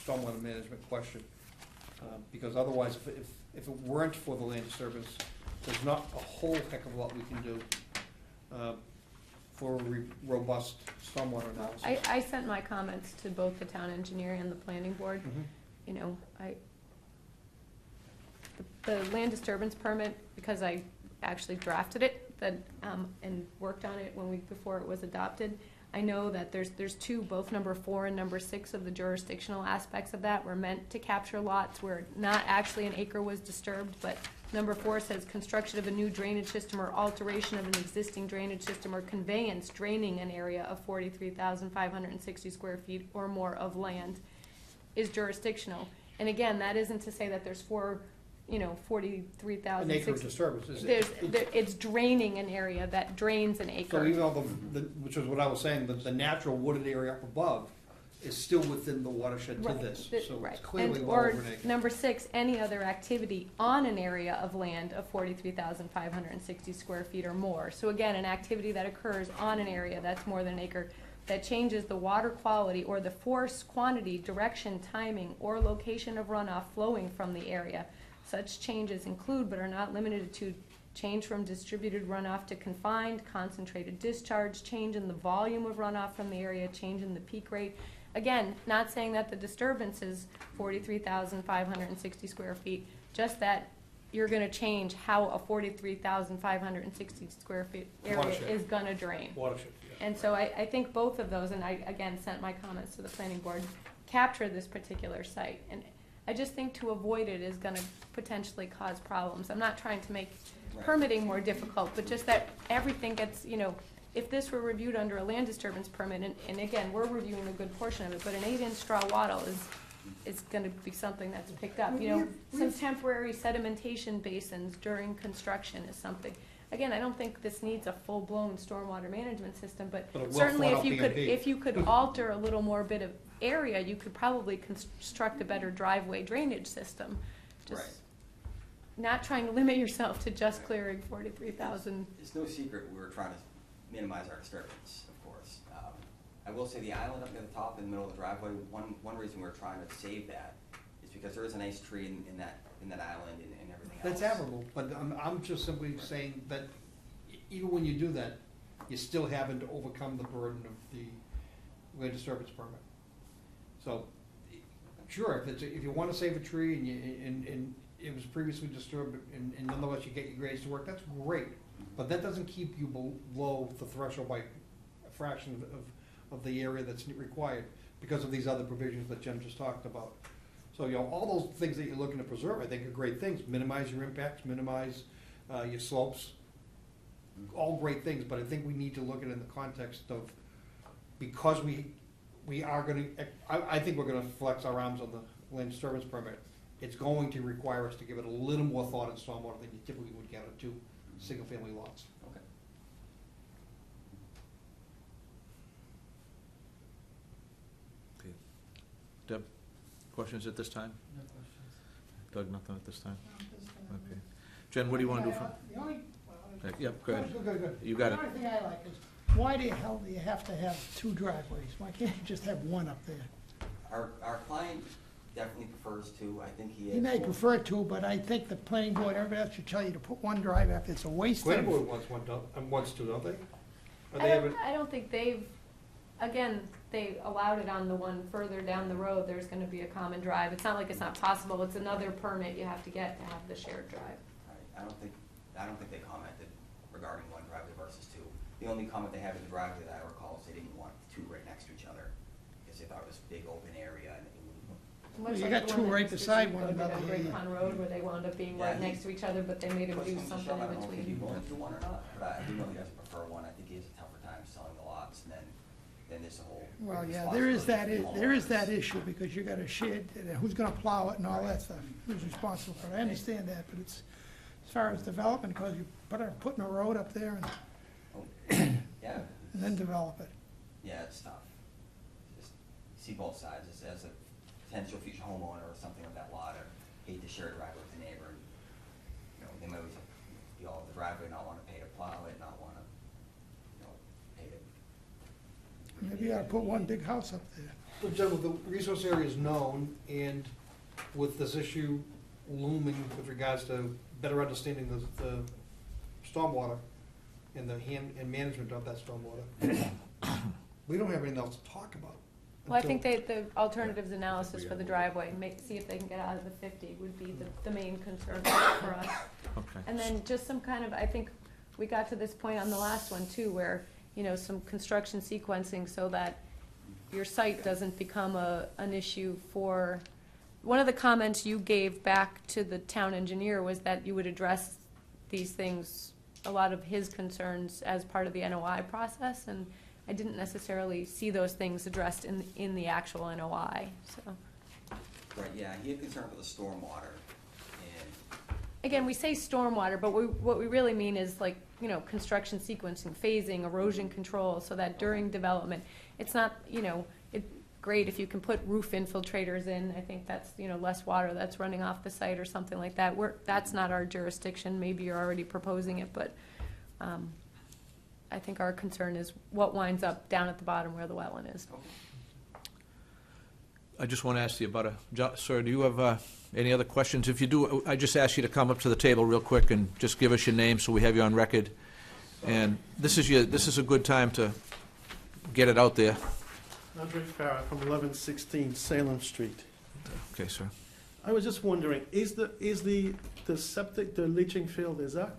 stormwater management question. Because otherwise, if it weren't for the land disturbance, there's not a whole heck of a lot we can do for robust stormwater analysis. I sent my comments to both the town engineer and the planning board. Mhm. The land disturbance permit, because I actually drafted it, and worked on it before it was adopted, I know that there's two, both number 4 and number 6 of the jurisdictional aspects of that were meant to capture lots where not actually an acre was disturbed, but number 4 says construction of a new drainage system or alteration of an existing drainage system or conveyance draining an area of 43,560 square feet or more of land is jurisdictional. And again, that isn't to say that there's 4 43,000. An acre of disturbance, is There's, it? it's draining an area that drains an So acre. even though which is what I was saying, the natural wooded area up above is still within the watershed to Right, this, so right. it's clearly And- well or over an acre. number 6, any other activity on an area of land of 43,560 square feet or more. So again, an activity that occurs on an area that's more than an acre that changes the water quality or the force, quantity, direction, timing, or location of runoff flowing from the area. Such changes include but are not limited to change from distributed runoff to confined, concentrated discharge, change in the volume of runoff from the area, change in the peak rate. Again, not saying that the disturbance is 43,560 square feet, just that you're gonna change how a 43,560 square feet area Watershed. is gonna drain. Watershed, yeah. And so I think both of those, and I, again, sent my comments to the planning board, capture this particular site. And I just think to avoid it is gonna potentially cause problems. I'm not trying to make Right. permitting more difficult, but just that everything gets, if this were reviewed under a land disturbance permit, and again, we're reviewing a good portion of it, but an 8-inch straw wattle is gonna be something that's picked up. Some temporary sedimentation basins during construction is something. Again, I don't think this needs a full-blown stormwater management system, but But it will certainly flood if out you could, B&B. if you could alter a little more bit of area, you could probably construct a better driveway drainage system. Just Right. not trying to limit yourself to just clearing 43,000. It's no secret we were trying to minimize our disturbance, of course. I will say the island up near the top in the middle of the driveway, one reason we're trying to save that is because there is a nice tree in that island and everything else. That's admirable, but I'm just simply saying that even when you do that, you're still having to overcome the burden of the land disturbance permit. So, sure, if you want to save a tree and it was previously disturbed and nonetheless you get your grades to work, that's great. But that doesn't keep you below the threshold by a fraction of the area that's required because of these other provisions that Jen just talked about. So, all those things that you're looking to preserve, I think are great things. Minimize your impacts, minimize your slopes, all great things, but I think we need to look at it in the context of, because we are gonna, I think we're gonna flex our arms on the land disturbance permit. It's going to require us to give it a little more thought in stormwater than you typically would get on 2 single-family lots. Okay. Okay. Deb, questions at this time? No questions. Doug, nothing at this time? Okay. Jen, what do you want to do from? The only, Yep, go ahead. Good. You got it. The only thing I like is, why the hell do you have to have 2 driveways? Why can't you just have one up there? Our client definitely prefers to, I think he is. He may prefer 2, but I think the planning board, everybody else should tell you to put 1 drive after it's a waste Planning of. board wants 2, don't they? Or they have it- I don't think they allowed it on the one further down the road, there's gonna be a common drive. It's not like it's not possible, it's another permit you have to get to have the shared drive. Right. I don't think they commented regarding one driveway versus 2. The only comment they had in the driveway that I recall is they didn't want 2 right next to each other, because they thought it was a big open area and it wouldn't. Well, Much you like got the 2 one that right Mr. beside Duke one go down another, Great yeah. Pond Road, where they wound up being right Yeah, next to each other, but they made them Push do comes to something shove, I in don't know if he'd be between. willing to do one or not, but I do know he doesn't prefer one. I think he has a tougher time selling the lots, and then there's a whole. Well, yeah, there is that responsibility issue, because you got a shed, who's gonna plow it and all that stuff, who's responsible for it, I understand that, but it's, as far as development, because you putting a road up there Oh, yeah, and then develop it. yeah, it's tough. Just see both sides, as a potential future homeowner or something of that lot, or hate to share a driveway with a neighbor, and, they might always be all over the driveway, not wanna pay to plow it, not wanna, pay to. Maybe you ought to put one big house up there. So, Jen, the resource area is known, and with this issue looming with regards to better understanding the stormwater and and management of that stormwater, we don't have anything else to talk about. Well, I think until- the alternatives analysis for the driveway, see if they can get out of the 50 would be the main concern for us. Okay. And then just some kind of, I think, we got to this point on the last one too, where, some construction sequencing so that your site doesn't become an issue for, one of the comments you gave back to the town engineer was that you would address these things, a lot of his concerns as part of the NOI process, and I didn't necessarily see those things addressed in the actual NOI, so. Right, yeah, he had concern with the stormwater, and Again, we say stormwater, but what we really mean is like, you know, construction sequencing, phasing, erosion control, so that during development, it's not, you know, great if you can put roof infiltrators in. I think that's, you know, less water that's running off the site or something like that. That's not our jurisdiction. Maybe you're already proposing it, but I think our concern is what winds up down at the bottom where the wetland is. I just want to ask you about sir, do you have any other questions? If you do, I just ask you to come up to the table real quick and just give us your name so we have you on record. And this is a good time to get it out there. Andre Farah from 1116 Salem Street. Okay, sir. I was just wondering, is the septic, the leaching field, is that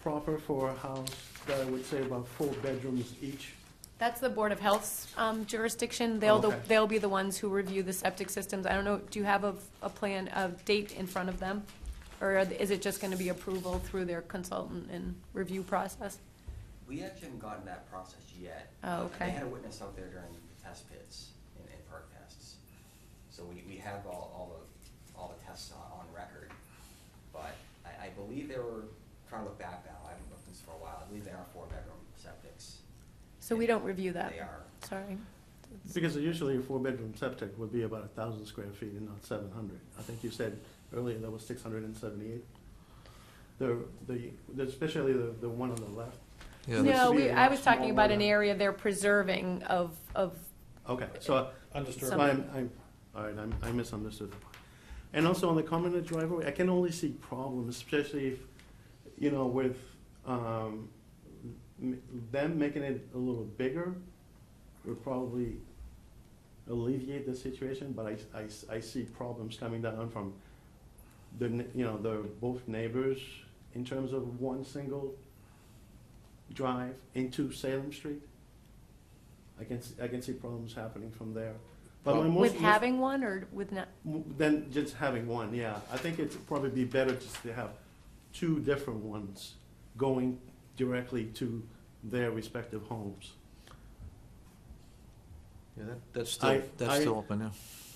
proper for a house that I would say about 4 bedrooms each? That's the Board of Health's jurisdiction. Okay. They'll be the ones who review the septic systems. I don't know, do you have a plan, a date in front of them? Or is it just gonna be approval through their consultant and review process? We actually haven't gotten that process yet. Oh, okay. They had a witness out there during test pits and perk tests. So we have all the tests on record. But I believe they were trying to look back now. I haven't looked at this for a while. I believe they are 4-bedroom septics. So we don't review that? They are. Sorry. Because usually a 4-bedroom septic would be about 1,000 square feet and not 700. I think you said earlier that was 678. Especially the one on the left. Yeah, No, Looks to be a I lot was talking about an smaller. area they're preserving of, Okay, so Understood. Some- all right, I misunderstood. And also on the common driveway, I can only see problems, especially if, you know, with them making it a little bigger would probably alleviate the situation, but I see problems coming down from the both neighbors in terms of one single drive into Salem Street. I can see problems happening from there. But my with having one or with not? Then just having one, yeah. I think it'd probably be better just to have 2 different ones going directly to their respective homes. Yeah, that's I- still open, yeah.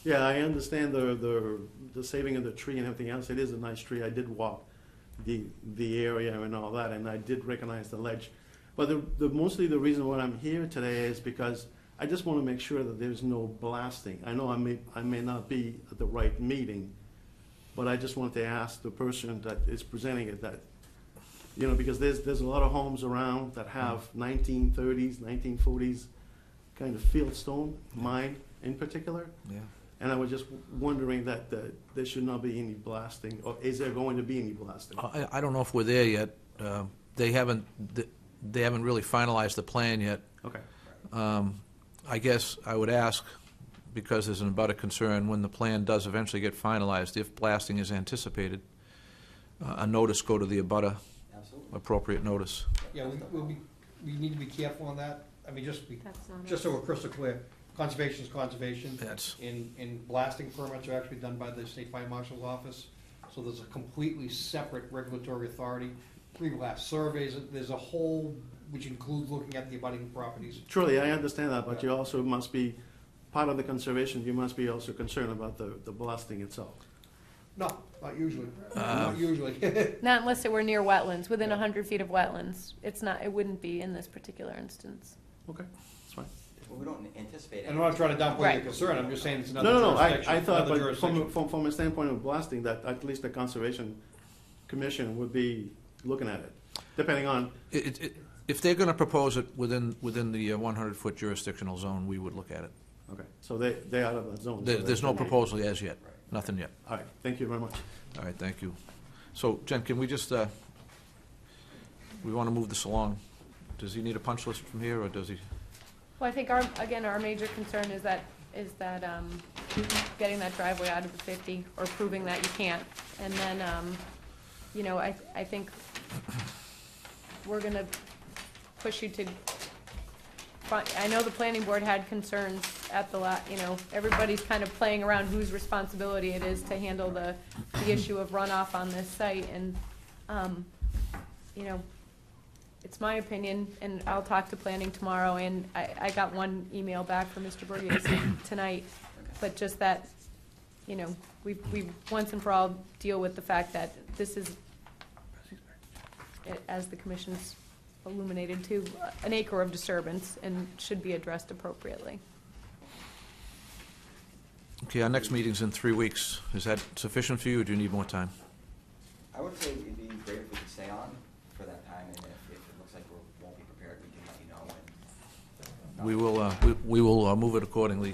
Yeah, I understand the saving of the tree and everything else. It is a nice tree. I did walk the area and all that, and I did recognize the ledge. But mostly the reason why I'm here today is because I just want to make sure that there's no blasting. I know I may not be at the right meeting, but I just wanted to ask the person that is presenting it that, you know, because there's a lot of homes around that have 1930s, 1940s kind of fieldstone, mine in particular. Yeah. And I was just wondering that there should not be any blasting, or is there going to be any blasting? I don't know if we're there yet. They haven't really finalized the plan yet. Okay. I guess I would ask, because there's an abutter concern, when the plan does eventually get finalized, if blasting is anticipated, a notice go to the abutter, Absolutely. appropriate notice. Yeah, we need to be careful on that. I mean, just That's not so we're crystal clear, conservation is conservation. That's, In blasting permits are actually done by the State Fire Marshal's Office, so there's a completely separate regulatory authority. Pre-blast surveys, there's a whole, which includes looking at the abutting properties. Truly, I understand that, but you also must be, part of the conservation, you must be also concerned about the blasting itself. No, not usually, not usually. Not unless it were near wetlands, within 100 feet of wetlands. It wouldn't be in this particular instance. Okay, that's fine. Well, we don't anticipate. And I'm not trying to downplay your Right. concern, I'm just saying it's another No, jurisdiction. I thought, another but jurisdiction. from a standpoint of blasting, that at least the Conservation Commission would be looking at it, depending on, if they're going to propose it within the 100-foot jurisdictional zone, we would look at it. okay, so they're out of that zone. so There's no that's- proposal as yet, nothing yet. All right, thank you very much. All right, thank you. So, Jen, can we just, we want to move this along. Does he need a punch list from here, or does he? Well, I think our major concern is that getting that driveway out of the 50, or proving that you can't. And then, you know, I think we're gonna push you to, I know the planning board had concerns at the you know, everybody's kind of playing around whose responsibility it is to handle the issue of runoff on this site, and, you know, it's my opinion, and I'll talk to planning tomorrow, and I got one email back from Mr. Borghese tonight, but just that, you know, we once and for all deal with the fact that this is, as the commission's illuminated too, an acre of disturbance and should be addressed appropriately. Okay, our next meeting's in 3 weeks. Is that sufficient for you, or do you need more time? I would say it'd be great if we could stay on for that time, and if it looks like we won't be prepared, we can let you know. We will move it accordingly.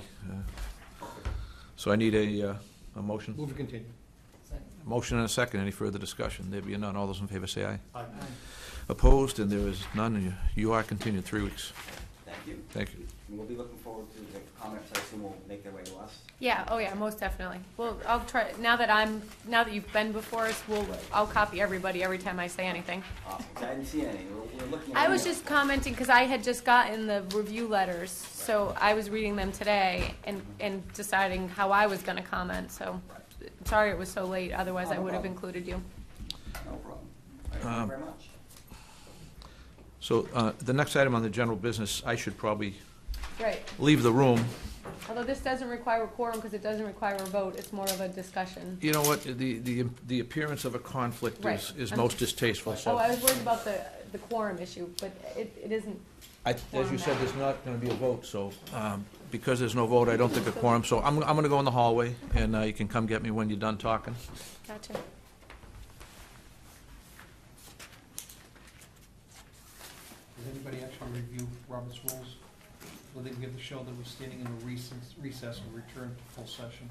So I need a motion. Move to continue. Motion and a second. Any further discussion? There being none, all those in favor say aye. Aye. Opposed, and there is none. You are continued 3 weeks. Thank you. Thank you. And we'll be looking forward to the comments, I assume will make their way to us. Yeah, oh yeah, most definitely. Well, I'll try, now that you've been before us, I'll copy everybody every time I say anything. Awesome, 'cause I didn't see any, we're looking at. I was emails. just commenting, because I had just gotten the review letters, so I was reading them today and deciding how I was gonna comment, so sorry it was so late, otherwise Oh, I no would have problem. included you. No problem. Thank you very much. So the next item on the general business, I should probably Right, leave the room. although this doesn't require a quorum, because it doesn't require a vote, it's more of a discussion. You know what, the appearance of a conflict Right. is I'm- most distasteful, Oh, so. I was worried about the quorum issue, but it isn't. As you said, there's not gonna be a vote, so, because there's no vote, I don't think a quorum, so I'm gonna go in the hallway, and you can come get me when you're done talking. Gotcha. Does anybody actually review Robert's rules? Will they give the show that we're standing in a recess and return to full session?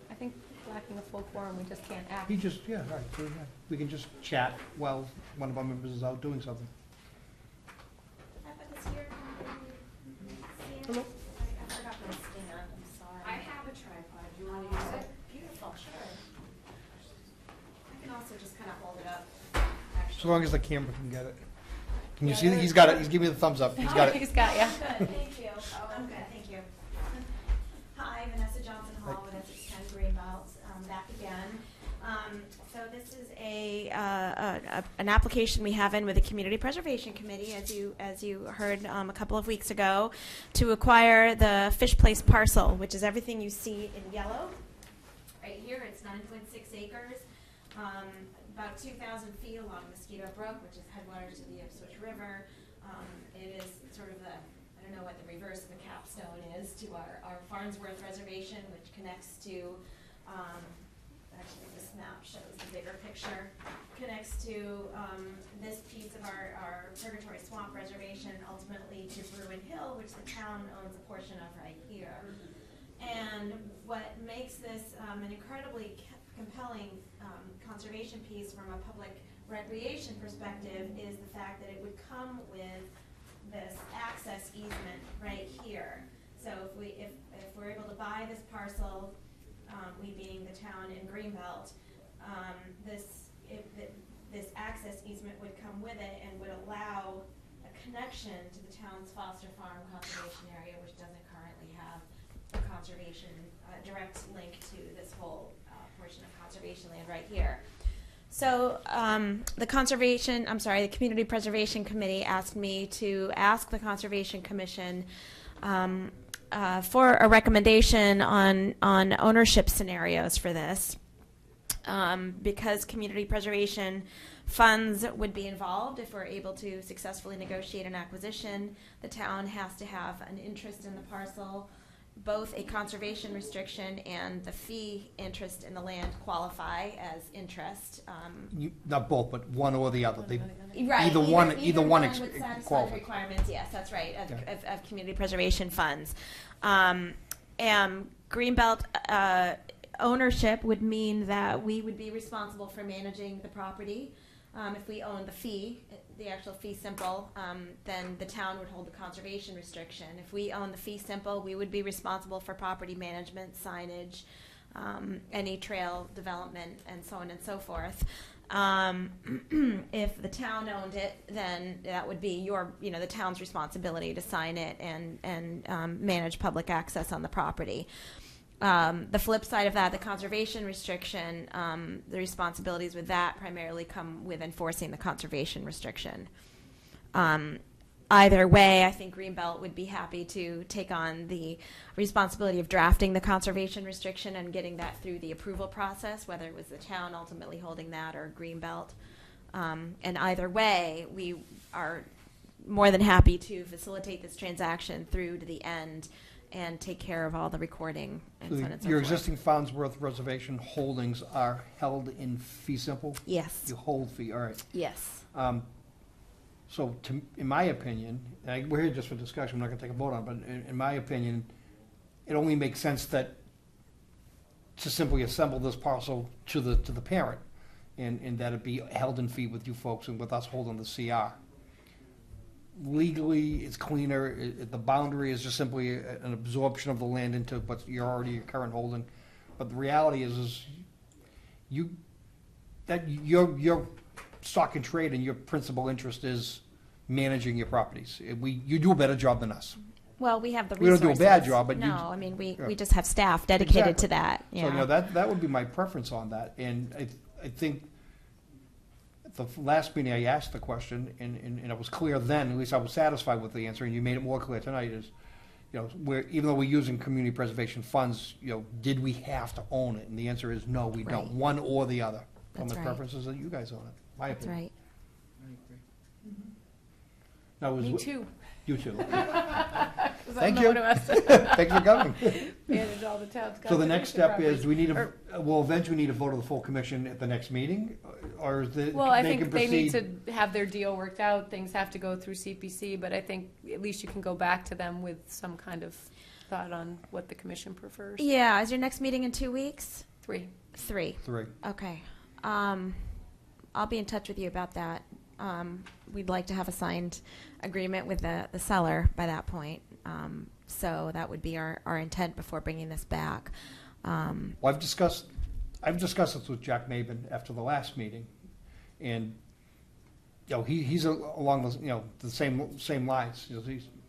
I think lacking a full quorum, we just can't act. He just, yeah, all right, so, yeah, we can just chat while one of our members is out doing something. Hello. I forgot my stand, I'm sorry. I have a tripod, do you wanna use it? Beautiful, sure. I can also just kinda hold it up, actually. So long as the camera can get it. Can you Yeah, see, there he's is- got it, he's giving me the thumbs up, he's got it. He's got, yeah. Good, thank you. Oh, I'm good, thank you. Hi, Vanessa Johnson Hall with Essex 10 Greenbelt, back again. So this is an application we have in with the Community Preservation Committee, as you heard a couple of weeks ago, to acquire the Fish Place parcel, which is everything you see in yellow. Right here, it's 9.6 acres, about 2,000 feet along Mosquito Brook, which is headwaters to the Ipswich River. It is sort of I don't know what the reverse of the capstone is to our Farnsworth Reservation, which connects to, actually this map shows the bigger picture, connects to this piece of our Purgatory Swamp Reservation, ultimately to Bruin Hill, which the town owns a portion of right here. And what makes this an incredibly compelling conservation piece from a public recreation perspective is the fact that it would come with this access easement right here. So if we're able to buy this parcel, we being the town in Greenbelt, this access easement would come with it and would allow a connection to the town's Foster Farm conservation area, which doesn't currently have a conservation, direct link to this whole portion of conservation land right here. So the Community Preservation Committee asked me to ask the Conservation Commission for a recommendation on ownership scenarios for this. Because community preservation funds would be involved if we're able to successfully negotiate an acquisition. The town has to have an interest in the parcel. Both a conservation restriction and the fee interest in the land qualify as interest. Not both, but one or the other. Right. Either one would satisfy the qualifies. requirements. Yes, that's right. Of, Okay. of community preservation funds. Greenbelt ownership would mean that we would be responsible for managing the property. If we own the fee, the actual fee simple, then the town would hold the conservation restriction. If we own the fee simple, we would be responsible for property management, signage, any trail development, and so on and so forth. If the town owned it, then that would be the town's responsibility to sign it and manage public access on the property. The flip side of that, the conservation restriction, the responsibilities with that primarily come with enforcing the conservation restriction. either way, I think Greenbelt would be happy to take on the responsibility of drafting the conservation restriction and getting that through the approval process, whether it was the town ultimately holding that or Greenbelt. And either way, we are more than happy to facilitate this transaction through to the end and take care of all the recording and so on and so Your forth. existing Farnsworth Reservation holdings are held in fee simple? Yes. You hold fee, all right. Yes. So in my opinion, and we're here just for discussion, we're not gonna take a vote on it, but in my opinion, it only makes sense that to simply assemble this parcel to the parent, and that it be held in fee with you folks and with us holding the CR. Legally, it's cleaner, the boundary is just simply an absorption of the land into what you're already your current holding. But the reality is your stock and trade and your principal interest is managing your properties. You do a better job than us. Well, we have the We don't resources. do a bad job, but you- No, I mean, we Yeah. just have staff dedicated Exactly. to that, So, yeah. that would be my preference on that, and I think at the last meeting I asked the question, and it was clear then, at least I was satisfied with the answer, and you made it more clear tonight, is, even though we're using community preservation funds, did we have to own it? And the answer is no, we don't, Right. one or the other. From That's the right. preferences that you guys own it, my That's opinion. right. Now, was- Me too. You too. 'Cause I'm Thank the you. one who has to Thanks for coming. manage all the town's So the next conservation step is, properties. we need we'll eventually need a vote of the full commission at the next meeting, or is the, Well, I they can think they need proceed? to have their deal worked out, things have to go through CPC, but I think at least you can go back to them with some kind of thought on what the commission prefers. Yeah, is your next meeting in 2 weeks? 3. 3. 3. Okay. I'll be in touch with you about that. We'd like to have a signed agreement with the seller by that point. So that would be our intent before bringing this back. Well, I've discussed this with Jack Maben after the last meeting, and, he's along the same lines.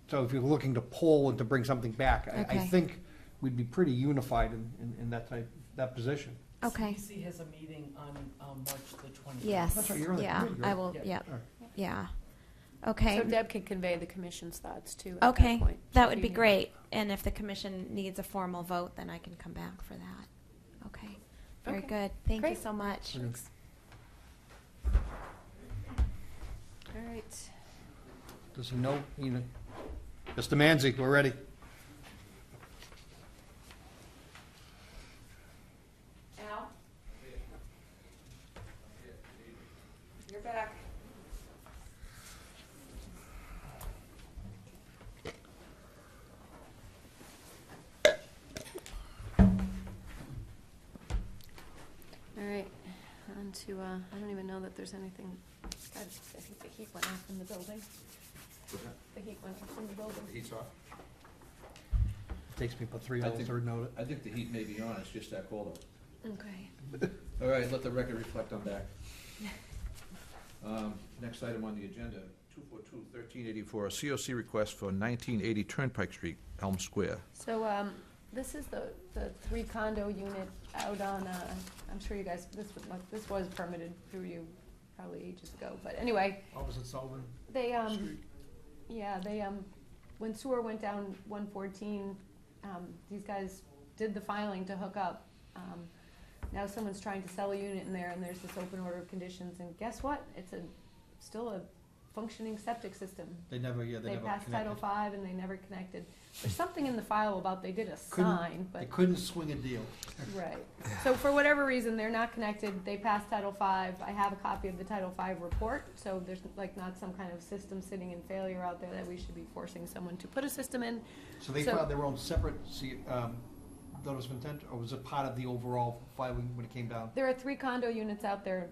So if you're looking to pull and to bring something back, I Okay. think we'd be pretty unified in that position. Okay. CPC has a meeting on March the 20th. Yes. That's right, you're on the Yeah, committee, I right? will, Yeah. yeah, All right. yeah. Okay. So Deb can convey the commission's thoughts too at that Okay, point. that if would you be need. great. And if the commission needs a formal vote, then I can come back for that. Okay, very Okay. good. Thank you Great. so much. Okay. All right. Does he know? Mr. Manzi, we're ready. Al? You're back. All right, on to, I don't even know that there's anything, God, I think the heat went off in the building. The heat went off in the building. Heat's off. Takes me about 3 I hours think- to note it. I think the heat may be on, it's just that cold. Okay. All right, let the record reflect on that. Next item on the agenda, 242-1384, a COC request for 1980 Turnpike Street, Elm Square. So, this is the 3 condo unit out on, I'm sure you guys, this was permitted through you probably ages ago, but anyway, Opposite Sullivan they, Street. yeah, they, when sewer went down 114, these guys did the filing to hook up. Now someone's trying to sell a unit in there, and there's this open order of conditions, and guess what? It's still a functioning septic system. They never Passed Title connected. V, and they never connected. There's something in the file about they did a Couldn't- sign, but. They couldn't swing a deal. Right. So for whatever reason, they're not connected. They passed Title V. I have a copy of the Title V report, so there's not some kind of system sitting in failure out there that we should be forcing someone to put a system in. So they filed their own separate notice of intent, or was it part of the overall filing when it came down? There are 3 condo units out there,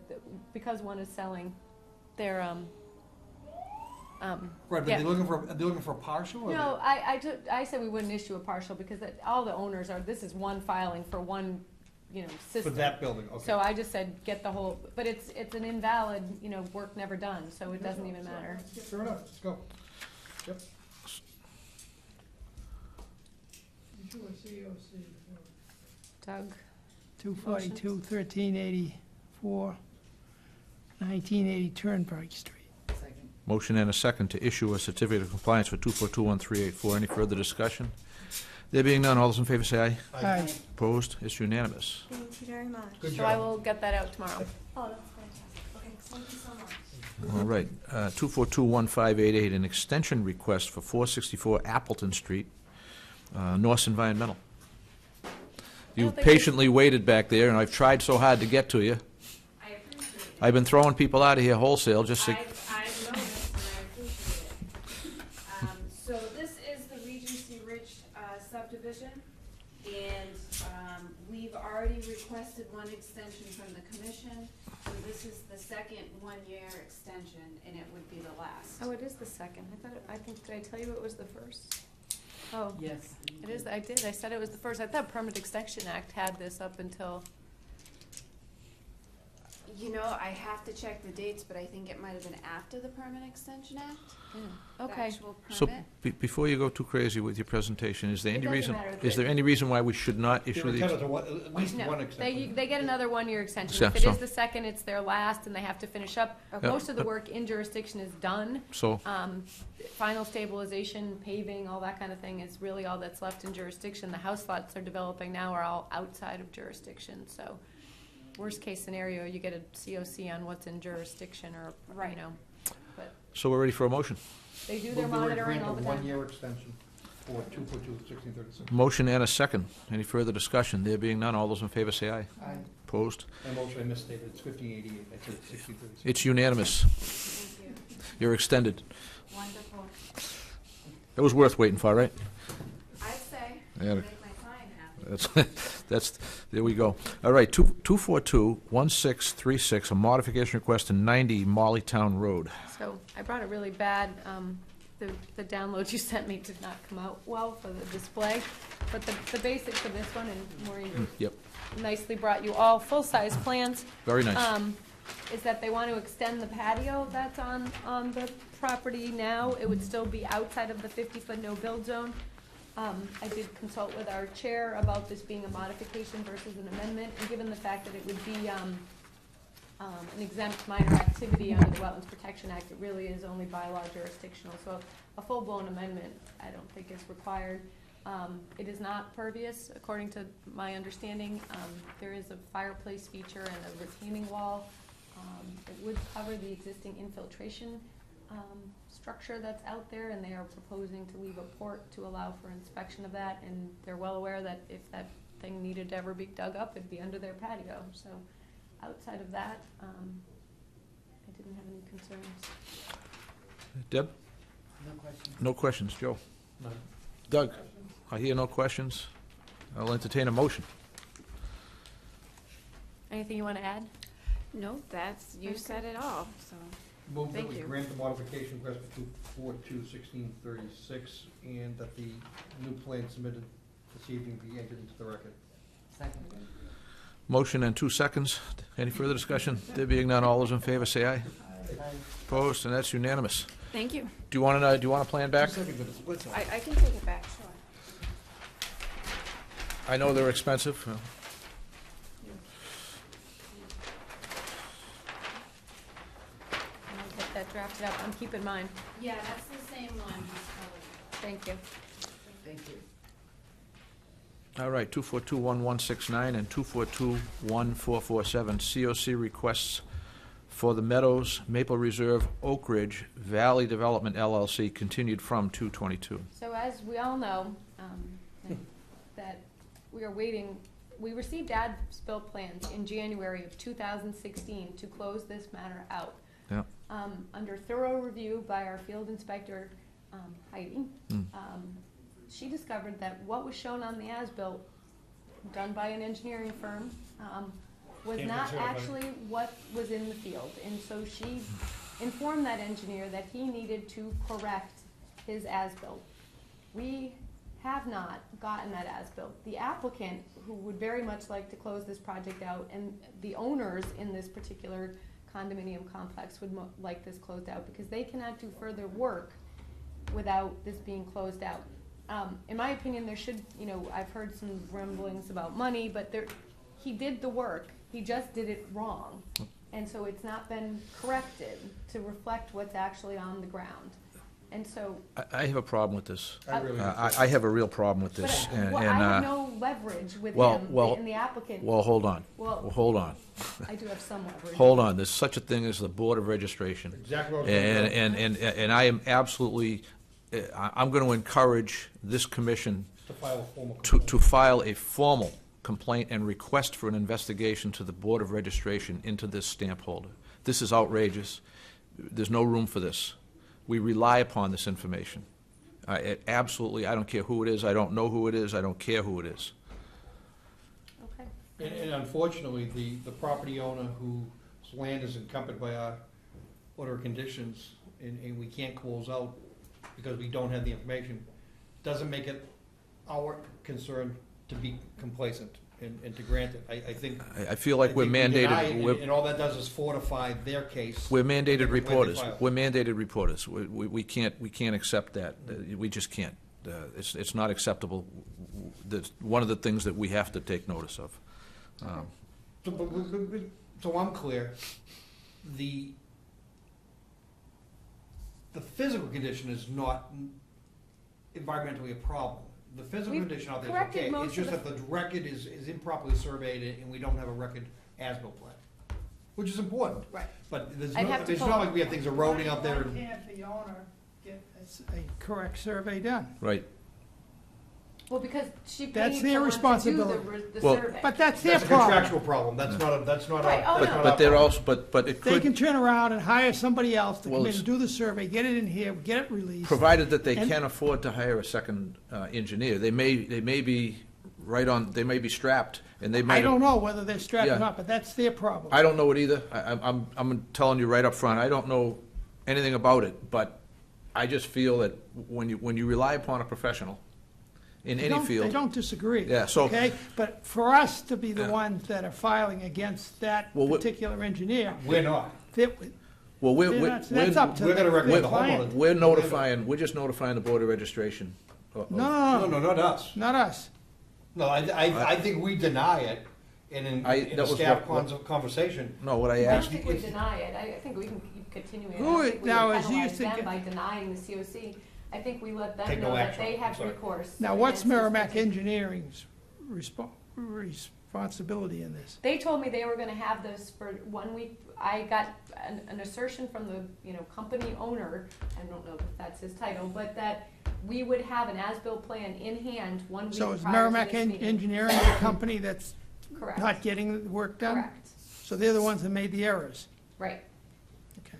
because one is selling. They're, Right, but yeah. they're looking for a partial? Or No, I said we wouldn't issue a partial because all the owners this is one filing for one, For system. that building, okay. So I just said, get the whole, but it's an invalid, work never done, so it doesn't even matter. Fair enough, let's go. Yep. Do a COC. Doug? 242, 1384, 1980 Turnpike Street. Second. Motion and a second to issue a certificate of compliance for 2421384. Any further discussion? There being none, all those in favor say aye. Aye. Opposed? It's unanimous. Thank you very much. Good So I job. will get that out tomorrow. Oh, that's fantastic. Okay, thank you so much. All right, 2421588, an extension request for 464 Appleton Street, Norse Environmental. You don't think patiently waited back there, and I've tried so hard to get to you. I appreciate it. I've been throwing people out of here wholesale just to... I've noticed and I appreciate it. So this is the Regency Ridge subdivision, and we've already requested one extension from the commission. So this is the second one-year extension, and it would be the last. Oh, it is the second. Did I tell you it was the first? Oh, Yes. it is, I did. I said it was the first. I thought Permit Extension Act had this up until... You know, I have to check the dates, but I think it might have been after the Permit Extension Act, the Okay. actual So, permit. before you go too crazy with your presentation, is there It any doesn't reason, matter. is there any reason why we should not issue They're the... entitled to one- at least No, one extension. they get another one-year extension. Yeah, If it so- is the second, it's their last, and they have to finish up. Okay. Most of the work in jurisdiction is done. So, Final stabilization, paving, all that kind of thing is really all that's left in jurisdiction. The house lots they're developing now are all outside of jurisdiction, so worst-case scenario, you get a COC on what's in jurisdiction, or, you Right. know. But so we're ready for a motion. they do their Move that we monitoring grant all a the time. one-year extension for 242-1636. Motion and a second. Any further discussion? There being none, all those in favor say aye. Aye. Opposed? My motion, I misstated, it's 1588, I said 1636. It's unanimous. Thank you. You're extended. Wonderful. It was worth waiting for, right? I'd say, Yeah. make my client happy. That's, there we go. All right, 242-1636, a modification request to 90 Mollytown Road. So I brought it really bad. The download you sent me did not come out well for the display. But the basics of this one, and Maureen Yep, nicely brought you all full-size plans, very nice. is that they want to extend the patio that's on the property now. It would still be outside of the 50-foot no-build zone. I did consult with our chair about this being a modification versus an amendment, and given the fact that it would be an exempt minor activity under the Wetlands Protection Act, it really is only bylaw jurisdictional, so a full-blown amendment I don't think is required. It is not pervious, according to my understanding. There is a fireplace feature and a retaining wall. It would cover the existing infiltration structure that's out there, and they are proposing to leave a port to allow for inspection of that, and they're well aware that if that thing needed to ever be dug up, it'd be under their patio. So outside of that, I didn't have any concerns. Deb? No question. No questions. Joe? None. Doug? I hear no questions. I'll entertain a motion. Anything you want to add? No, you said it all, so. Move that Thank we you. grant the modification request for 242-1636, and that the new plan submitted this evening be entered into the record. Second. Motion and 2 seconds. Any further discussion? There being none, all those in favor say aye. Opposed, and that's unanimous. Thank you. Do you want to plan back? I can take it back, sure. I know they're expensive. I'll get that drafted up. I'm keeping mine. Yeah, that's the same one. Thank you. Thank you. All right, 242-1169 and 242-1447, COC requests for the Meadows, Maple Reserve, Oak Ridge, Valley Development LLC, continued from 2/22. So as we all know, that we are waiting, we received as-built plans in January of 2016 to close this matter out. Yeah. Under thorough review by our field inspector, Heidi, she discovered that what was shown on the as-built, done by an engineering firm, was Can't not be certified. actually what was in the field. And so she informed that engineer that he needed to correct his as-built. We have not gotten that as-built. The applicant, who would very much like to close this project out, and the owners in this particular condominium complex would like this closed out, because they cannot do further work without this being closed out. In my opinion, there should, I've heard some rumblings about money, but he did the work, he just did it wrong. and so it's not been corrected to reflect what's actually on the ground. And so, I have a problem with this. I really do. I have a real problem with but, this. well, I have no leverage with well, him, well, and the applicant. Well, hold on. Well, Hold on. I do have some leverage. Hold on. There's such a thing as the Board of Registration. Exactly what I was gonna And, go. and I am absolutely, I'm going to encourage this commission To file a formal to complaint. file a formal complaint and request for an investigation to the Board of Registration into this stamp holder. This is outrageous. There's no room for this. We rely upon this information. Absolutely, I don't care who it is, I don't know who it is, I don't care who it is. Okay. And unfortunately, the property owner whose land is encumbered by our order of conditions, and we can't close out because we don't have the information, doesn't make it our concern to be complacent and to grant it. I think. I feel like we're I think we deny it, mandated, and all that does is fortify their case. we're mandated When they reporters. file. We're mandated reporters. We can't accept that. We just can't. It's not acceptable. That's one of the things that we have to take notice of. So I'm clear, the physical condition is not environmentally a problem. The physical We've condition out there is corrected okay. most It's just of that the record is improperly surveyed and we don't have a record as-built plan, which is important. Right. But there's I'd have no, to it's pull not up- like we have things eroding out there. Why can't the owner get a correct survey done? Right. Well, because she That's paid their someone responsibility. to do the Well- survey. But that's their That's a problem. contractual problem. That's not a, that's not Right. our, Oh, that's no. not But our they're problem. also, but it They could, can turn around and hire somebody else to Well, come in it's- and do the survey, get it in here, get it released. provided that they And- can afford to hire a second engineer. They may be they may be strapped, and they might. I don't know whether they're strapped Yeah. or not, but that's their problem. I don't know it either. I'm telling you right up front, I don't know anything about it, but I just feel that when you rely upon a professional in They any don't- field. They don't disagree. Yeah, so- Okay, but for us to be the Yeah. ones that are filing against that Well, particular engineer, We're not. Well, that's up to we're gonna the recommend the client. homeowner. we're just notifying the Board of Registration. No, not us. Not us. No, I think we deny it in that a was staff what- conversation. No, what I I don't asked, think we deny it. I think we can keep continuing it. I Who don't is- think we now, would is he penalize thinking- them by denying the COC. I think we let them Take no know that action. they have Sorry. recourse. Now, what's against this Merrimack particular- Engineering's responsibility in this? They told me they were gonna have this for 1 week. I got an assertion from the, company owner, I don't know if that's his title, but that we would have an as-built plan in hand 1 week So is prior to Merrimack this meeting. Engineering the company that's Correct. not getting the work done? Correct, So they're the ones that made the errors? right. Okay.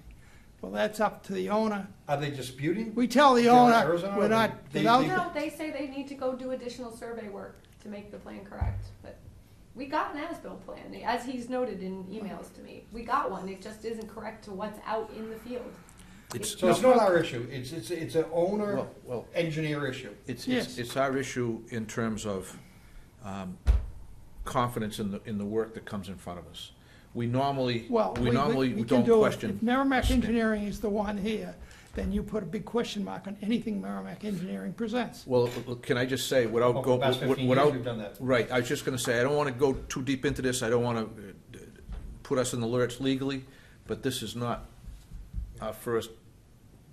Well, that's up to the owner. Are they disputing? We tell the There are owner, errors on it, we're or not, they- without, No, they say they need to go do additional survey work to make the plan correct, but we got an as-built plan, as he's noted in emails to me. We got one, it just isn't correct to what's out in the field. So it's not our issue. It's an owner well, engineer issue. Yes. it's our issue in terms of confidence in the work that comes in front of us. We normally, well, we normally we don't can do it. question. If Merrimack stamp. Engineering is the one here, then you put a big question mark on anything Merrimack Engineering presents. Well, can I just say, without Well, go, for the past 15 years, without, we've done that. right, I was just gonna say, I don't wanna go too deep into this, I don't wanna put us in the lurch legally, but this is not our first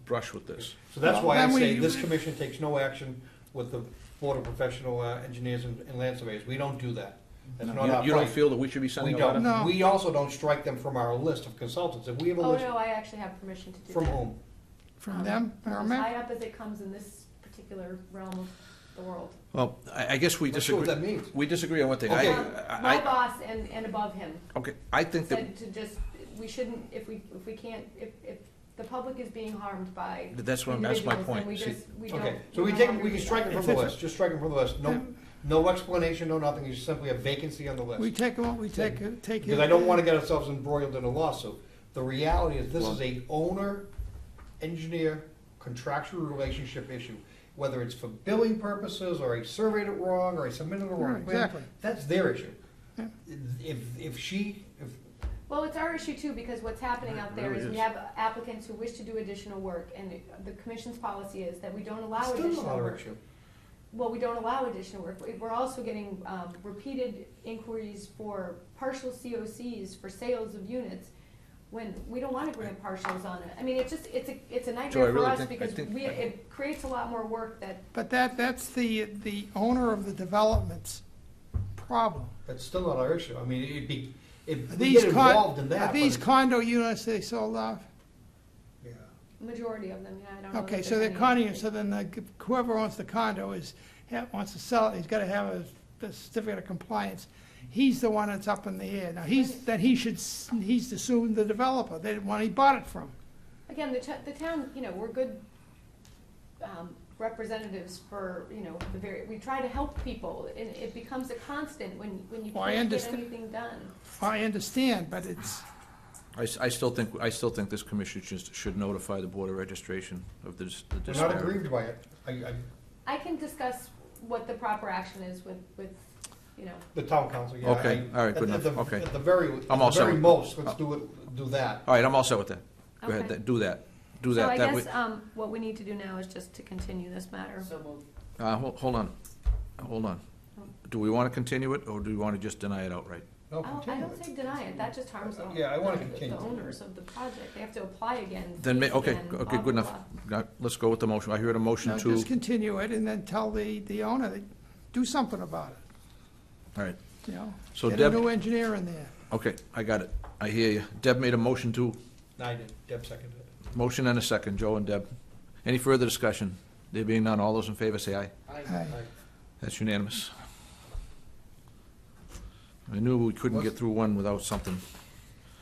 brush with this. So that's Well, why I then say we- this commission takes no action with the Board of Professional Engineers and Land Surveyors. We don't do that. That's not our You don't fight. feel that we should be We sending a letter? don't. No. We also don't strike them from our list of consultants. If we have a Oh, list, no, I actually have permission to do that. from whom? From them, As high Merrimack? up as it comes in this particular realm of the world. Well, I guess we Not sure what disagree, that means. we disagree on one thing. Okay. My boss and above him Okay, I think that, said to just, we shouldn't, if we can't, if the public is being harmed by that's my individuals, point. then we See, just, we don't. Okay, so we no take, longer we do can strike that. it from the list. Just strike it from the list. No explanation, no nothing. It's simply a vacancy on the list. We take it. Because I don't want to get ourselves embroiled in a lawsuit. The reality is, this Well- is a owner-engineer contractual relationship issue. Whether it's for billing purposes, or I surveyed it wrong, or I submitted the wrong Right, plan, exactly. that's their issue. Yeah. If Well, it's our issue too, because what's happening out there really is we is. have applicants who wish to do additional work, and the commission's policy is that we don't allow Still not additional our work. issue. Well, we don't allow additional work. We're also getting repeated inquiries for partial COCs for sales of units when we don't wanna grant partials on it. I mean, it's a Joe, I nightmare for really us think- I because think- it creates a lot more work that, But that's the owner of the development's problem. That's still not our issue. I mean, it'd be, Are if we these get involved in Are that. these but condo units they sold off? yeah. majority of them, yeah, I don't know. Okay, that so there's they're any- condo units, so then whoever owns the condo wants to sell it, he's gotta have a certificate of compliance. He's the one that's up in the air. Now, he's to sue the developer, the one he bought it from. Again, the town, you know, we're good representatives for, you know, we try to help people, and it becomes a constant when you Well, I can't get understand. anything done. I understand, but it's, I still think this commission should notify the Board of Registration of the We're not disparity. aggrieved by it. I can discuss what the proper action is with, you know, The town council, yeah. Okay, all right, good At enough, the- okay. At the very I'm all set with- most, let's do that. All right, I'm all set with that. Go Okay. ahead, do that. Do so that. I That guess, way- what we need to do now is just to continue this matter. So moved. Hold on. Do we want to continue it, or do we want to just deny it outright? No, Oh, I continue don't it. say deny it, that just harms the, Yeah, I wanna the continue. owners of the project, they have to apply again. Then, fee okay, again, okay, blah, good blah, enough. blah. Let's go with the motion. I heard a motion no, to, just continue it and then tell the owner, that do something about it, all right. you know? So Get a Deb, new engineer in there. okay, I got it. I hear you. Deb made a motion to, I did, Deb seconded it. motion and a second, Joe and Deb. Any further discussion? There being none, all those in favor say aye. Aye. That's unanimous. I knew we couldn't get through one without something.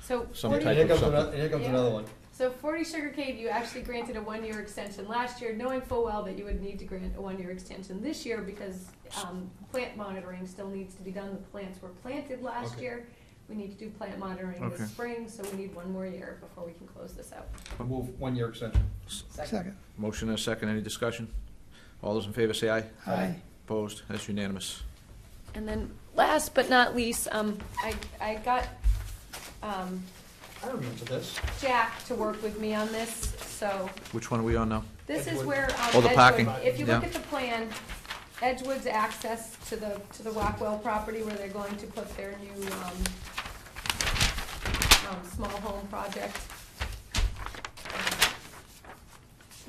So Some 40 type Here of comes something. another, here comes Yeah. another one. So 40 Sugar Cave, you actually granted a one-year extension last year, knowing full well that you would need to grant a one-year extension this year because plant monitoring still needs to be done. The plants were planted last Okay. year. We need to do plant monitoring Okay. this spring, so we need one more year before we can close this out. Move 1 year extension. Second. Motion and a second, any discussion? All those in favor say aye. Aye. Opposed? That's unanimous. And then, last but not least, I got I remember this. Jack to work with me on this, so Which one are we on now? this is Edgewood. where Oh, the parking, Edgewood, if you look yeah. at the plan, Edgewood's access to the Rockwell property where they're going to put their new, small home project.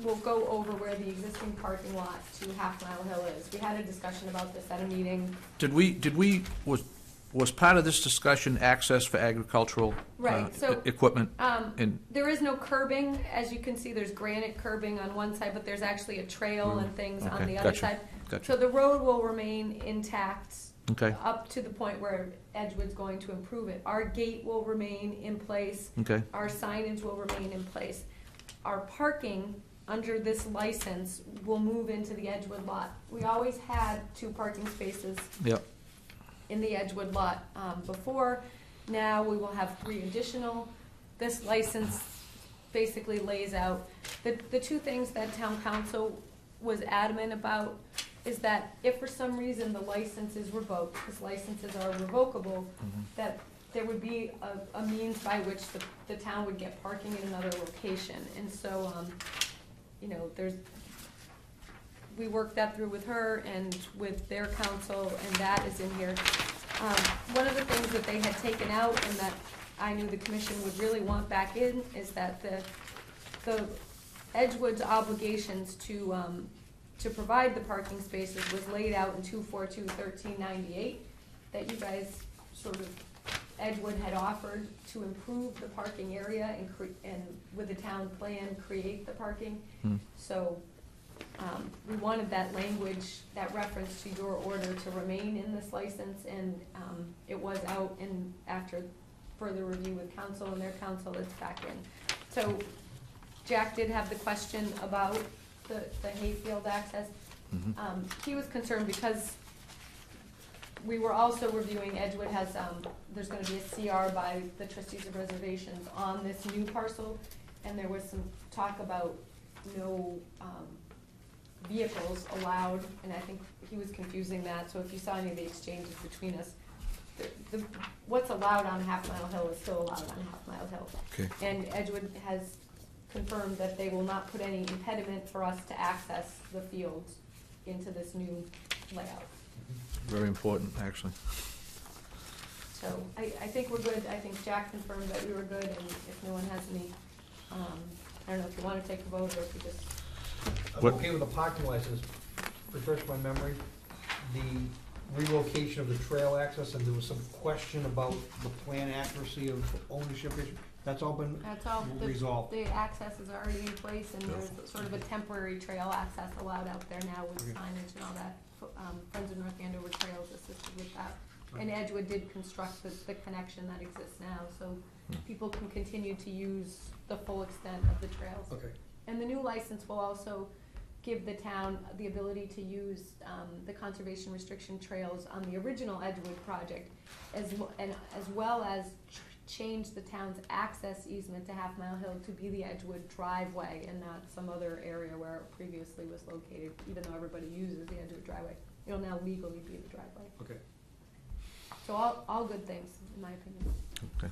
We'll go over where the existing parking lot to Half Mile Hill is. We had a discussion about this at a meeting. Was part of this discussion access for agricultural Right, so- equipment? And, There is no curbing, as you can see, there's granite curbing on one side, but there's actually a trail and things on Okay, the other gotcha, side. gotcha. So the road will remain intact Okay, up to the point where Edgewood's going to improve it. Our gate will remain in place, okay, our signage will remain in place. Our parking under this license will move into the Edgewood lot. We always had 2 parking spaces yep, in the Edgewood lot before. Now we will have 3 additional. This license basically lays out, the 2 things that town council was adamant about is that if for some reason the license is revoked, because licenses are revocable, that there would be a means by which the town would get parking in another location. And so, you know, we worked that through with her and with their council, and that is in here. One of the things that they had taken out and that I knew the commission would really want back in is that the Edgewood's obligations to provide the parking spaces was laid out in 242-1398, that you guys sort of, Edgewood had offered to improve the parking area and with the town plan, create the parking. So, we wanted that language, that reference to your order to remain in this license, and it was out, and after further review with council and their council, it's back in. So Jack did have the question about the hayfield access. He was concerned because we were also reviewing, Edgewood has, there's gonna be a CR by the trustees of reservations on this new parcel, and there was some talk about no, vehicles allowed, and I think he was confusing that, so if you saw any of the exchanges between us, what's allowed on Half Mile Hill is still allowed on Half Mile Hill. okay. And Edgewood has confirmed that they will not put any impediment for us to access the fields into this new layout. Very important, actually. So I think we're good. I think Jack confirmed that we were good, and if no one has any, I don't know if you wanna take a vote or if you just, I'm What- okay with the parking license. Refresh my memory. The relocation of the trail access, and there was some question about the plan accuracy of ownership issue. That's all been that's all, resolved. the access is already in place and there's sort of a temporary trail access allowed out there now with Okay. signage and all that. Friends of North Andover Trails assisted with that. And Edgewood did construct the connection that exists now, so people can continue to use the full extent of the trails. Okay. And the new license will also give the town the ability to use the conservation restriction trails on the original Edgewood project, as well as change the town's access easement to Half Mile Hill to be the Edgewood driveway and not some other area where it previously was located, even though everybody uses the Edgewood driveway. It'll now legally be the driveway. Okay. So all good things, in my opinion. Okay.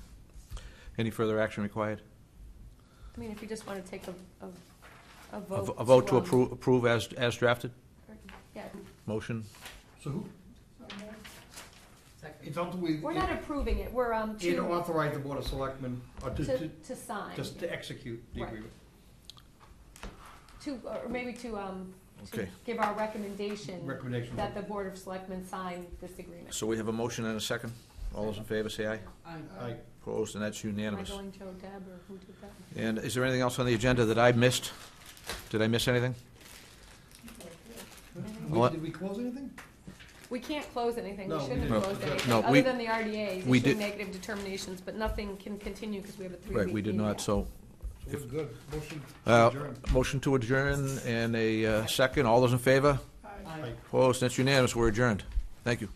Any further action required? I mean, if you just wanna take a A vote. a vote to approve as drafted? Yeah, Motion? So who, Second. it's ultimately, we're not approving it, we're, to authorize the Board of Selectmen, or to sign. just to execute the Right. agreement. Or maybe to Okay. give our recommendation Recommendation. that the Board of Selectmen sign this agreement. So we have a motion and a second. All those in favor, say aye. Aye. Opposed, and that's Am I unanimous. going Joe, Deb, or who did that? And is there anything else on the agenda that I missed? Did I miss anything? What? Did we close anything? We can't close anything, we No, we shouldn't didn't. have closed anything, No, other we- than the RDA's we issuing did- negative determinations, but nothing can continue because we have a 3-week Right, we did meeting not, yet. so, So we're good. Motion uh, to adjourn. motion to adjourn and a second. All those in favor? Aye. Aye. Opposed, that's unanimous. We're adjourned. Thank you.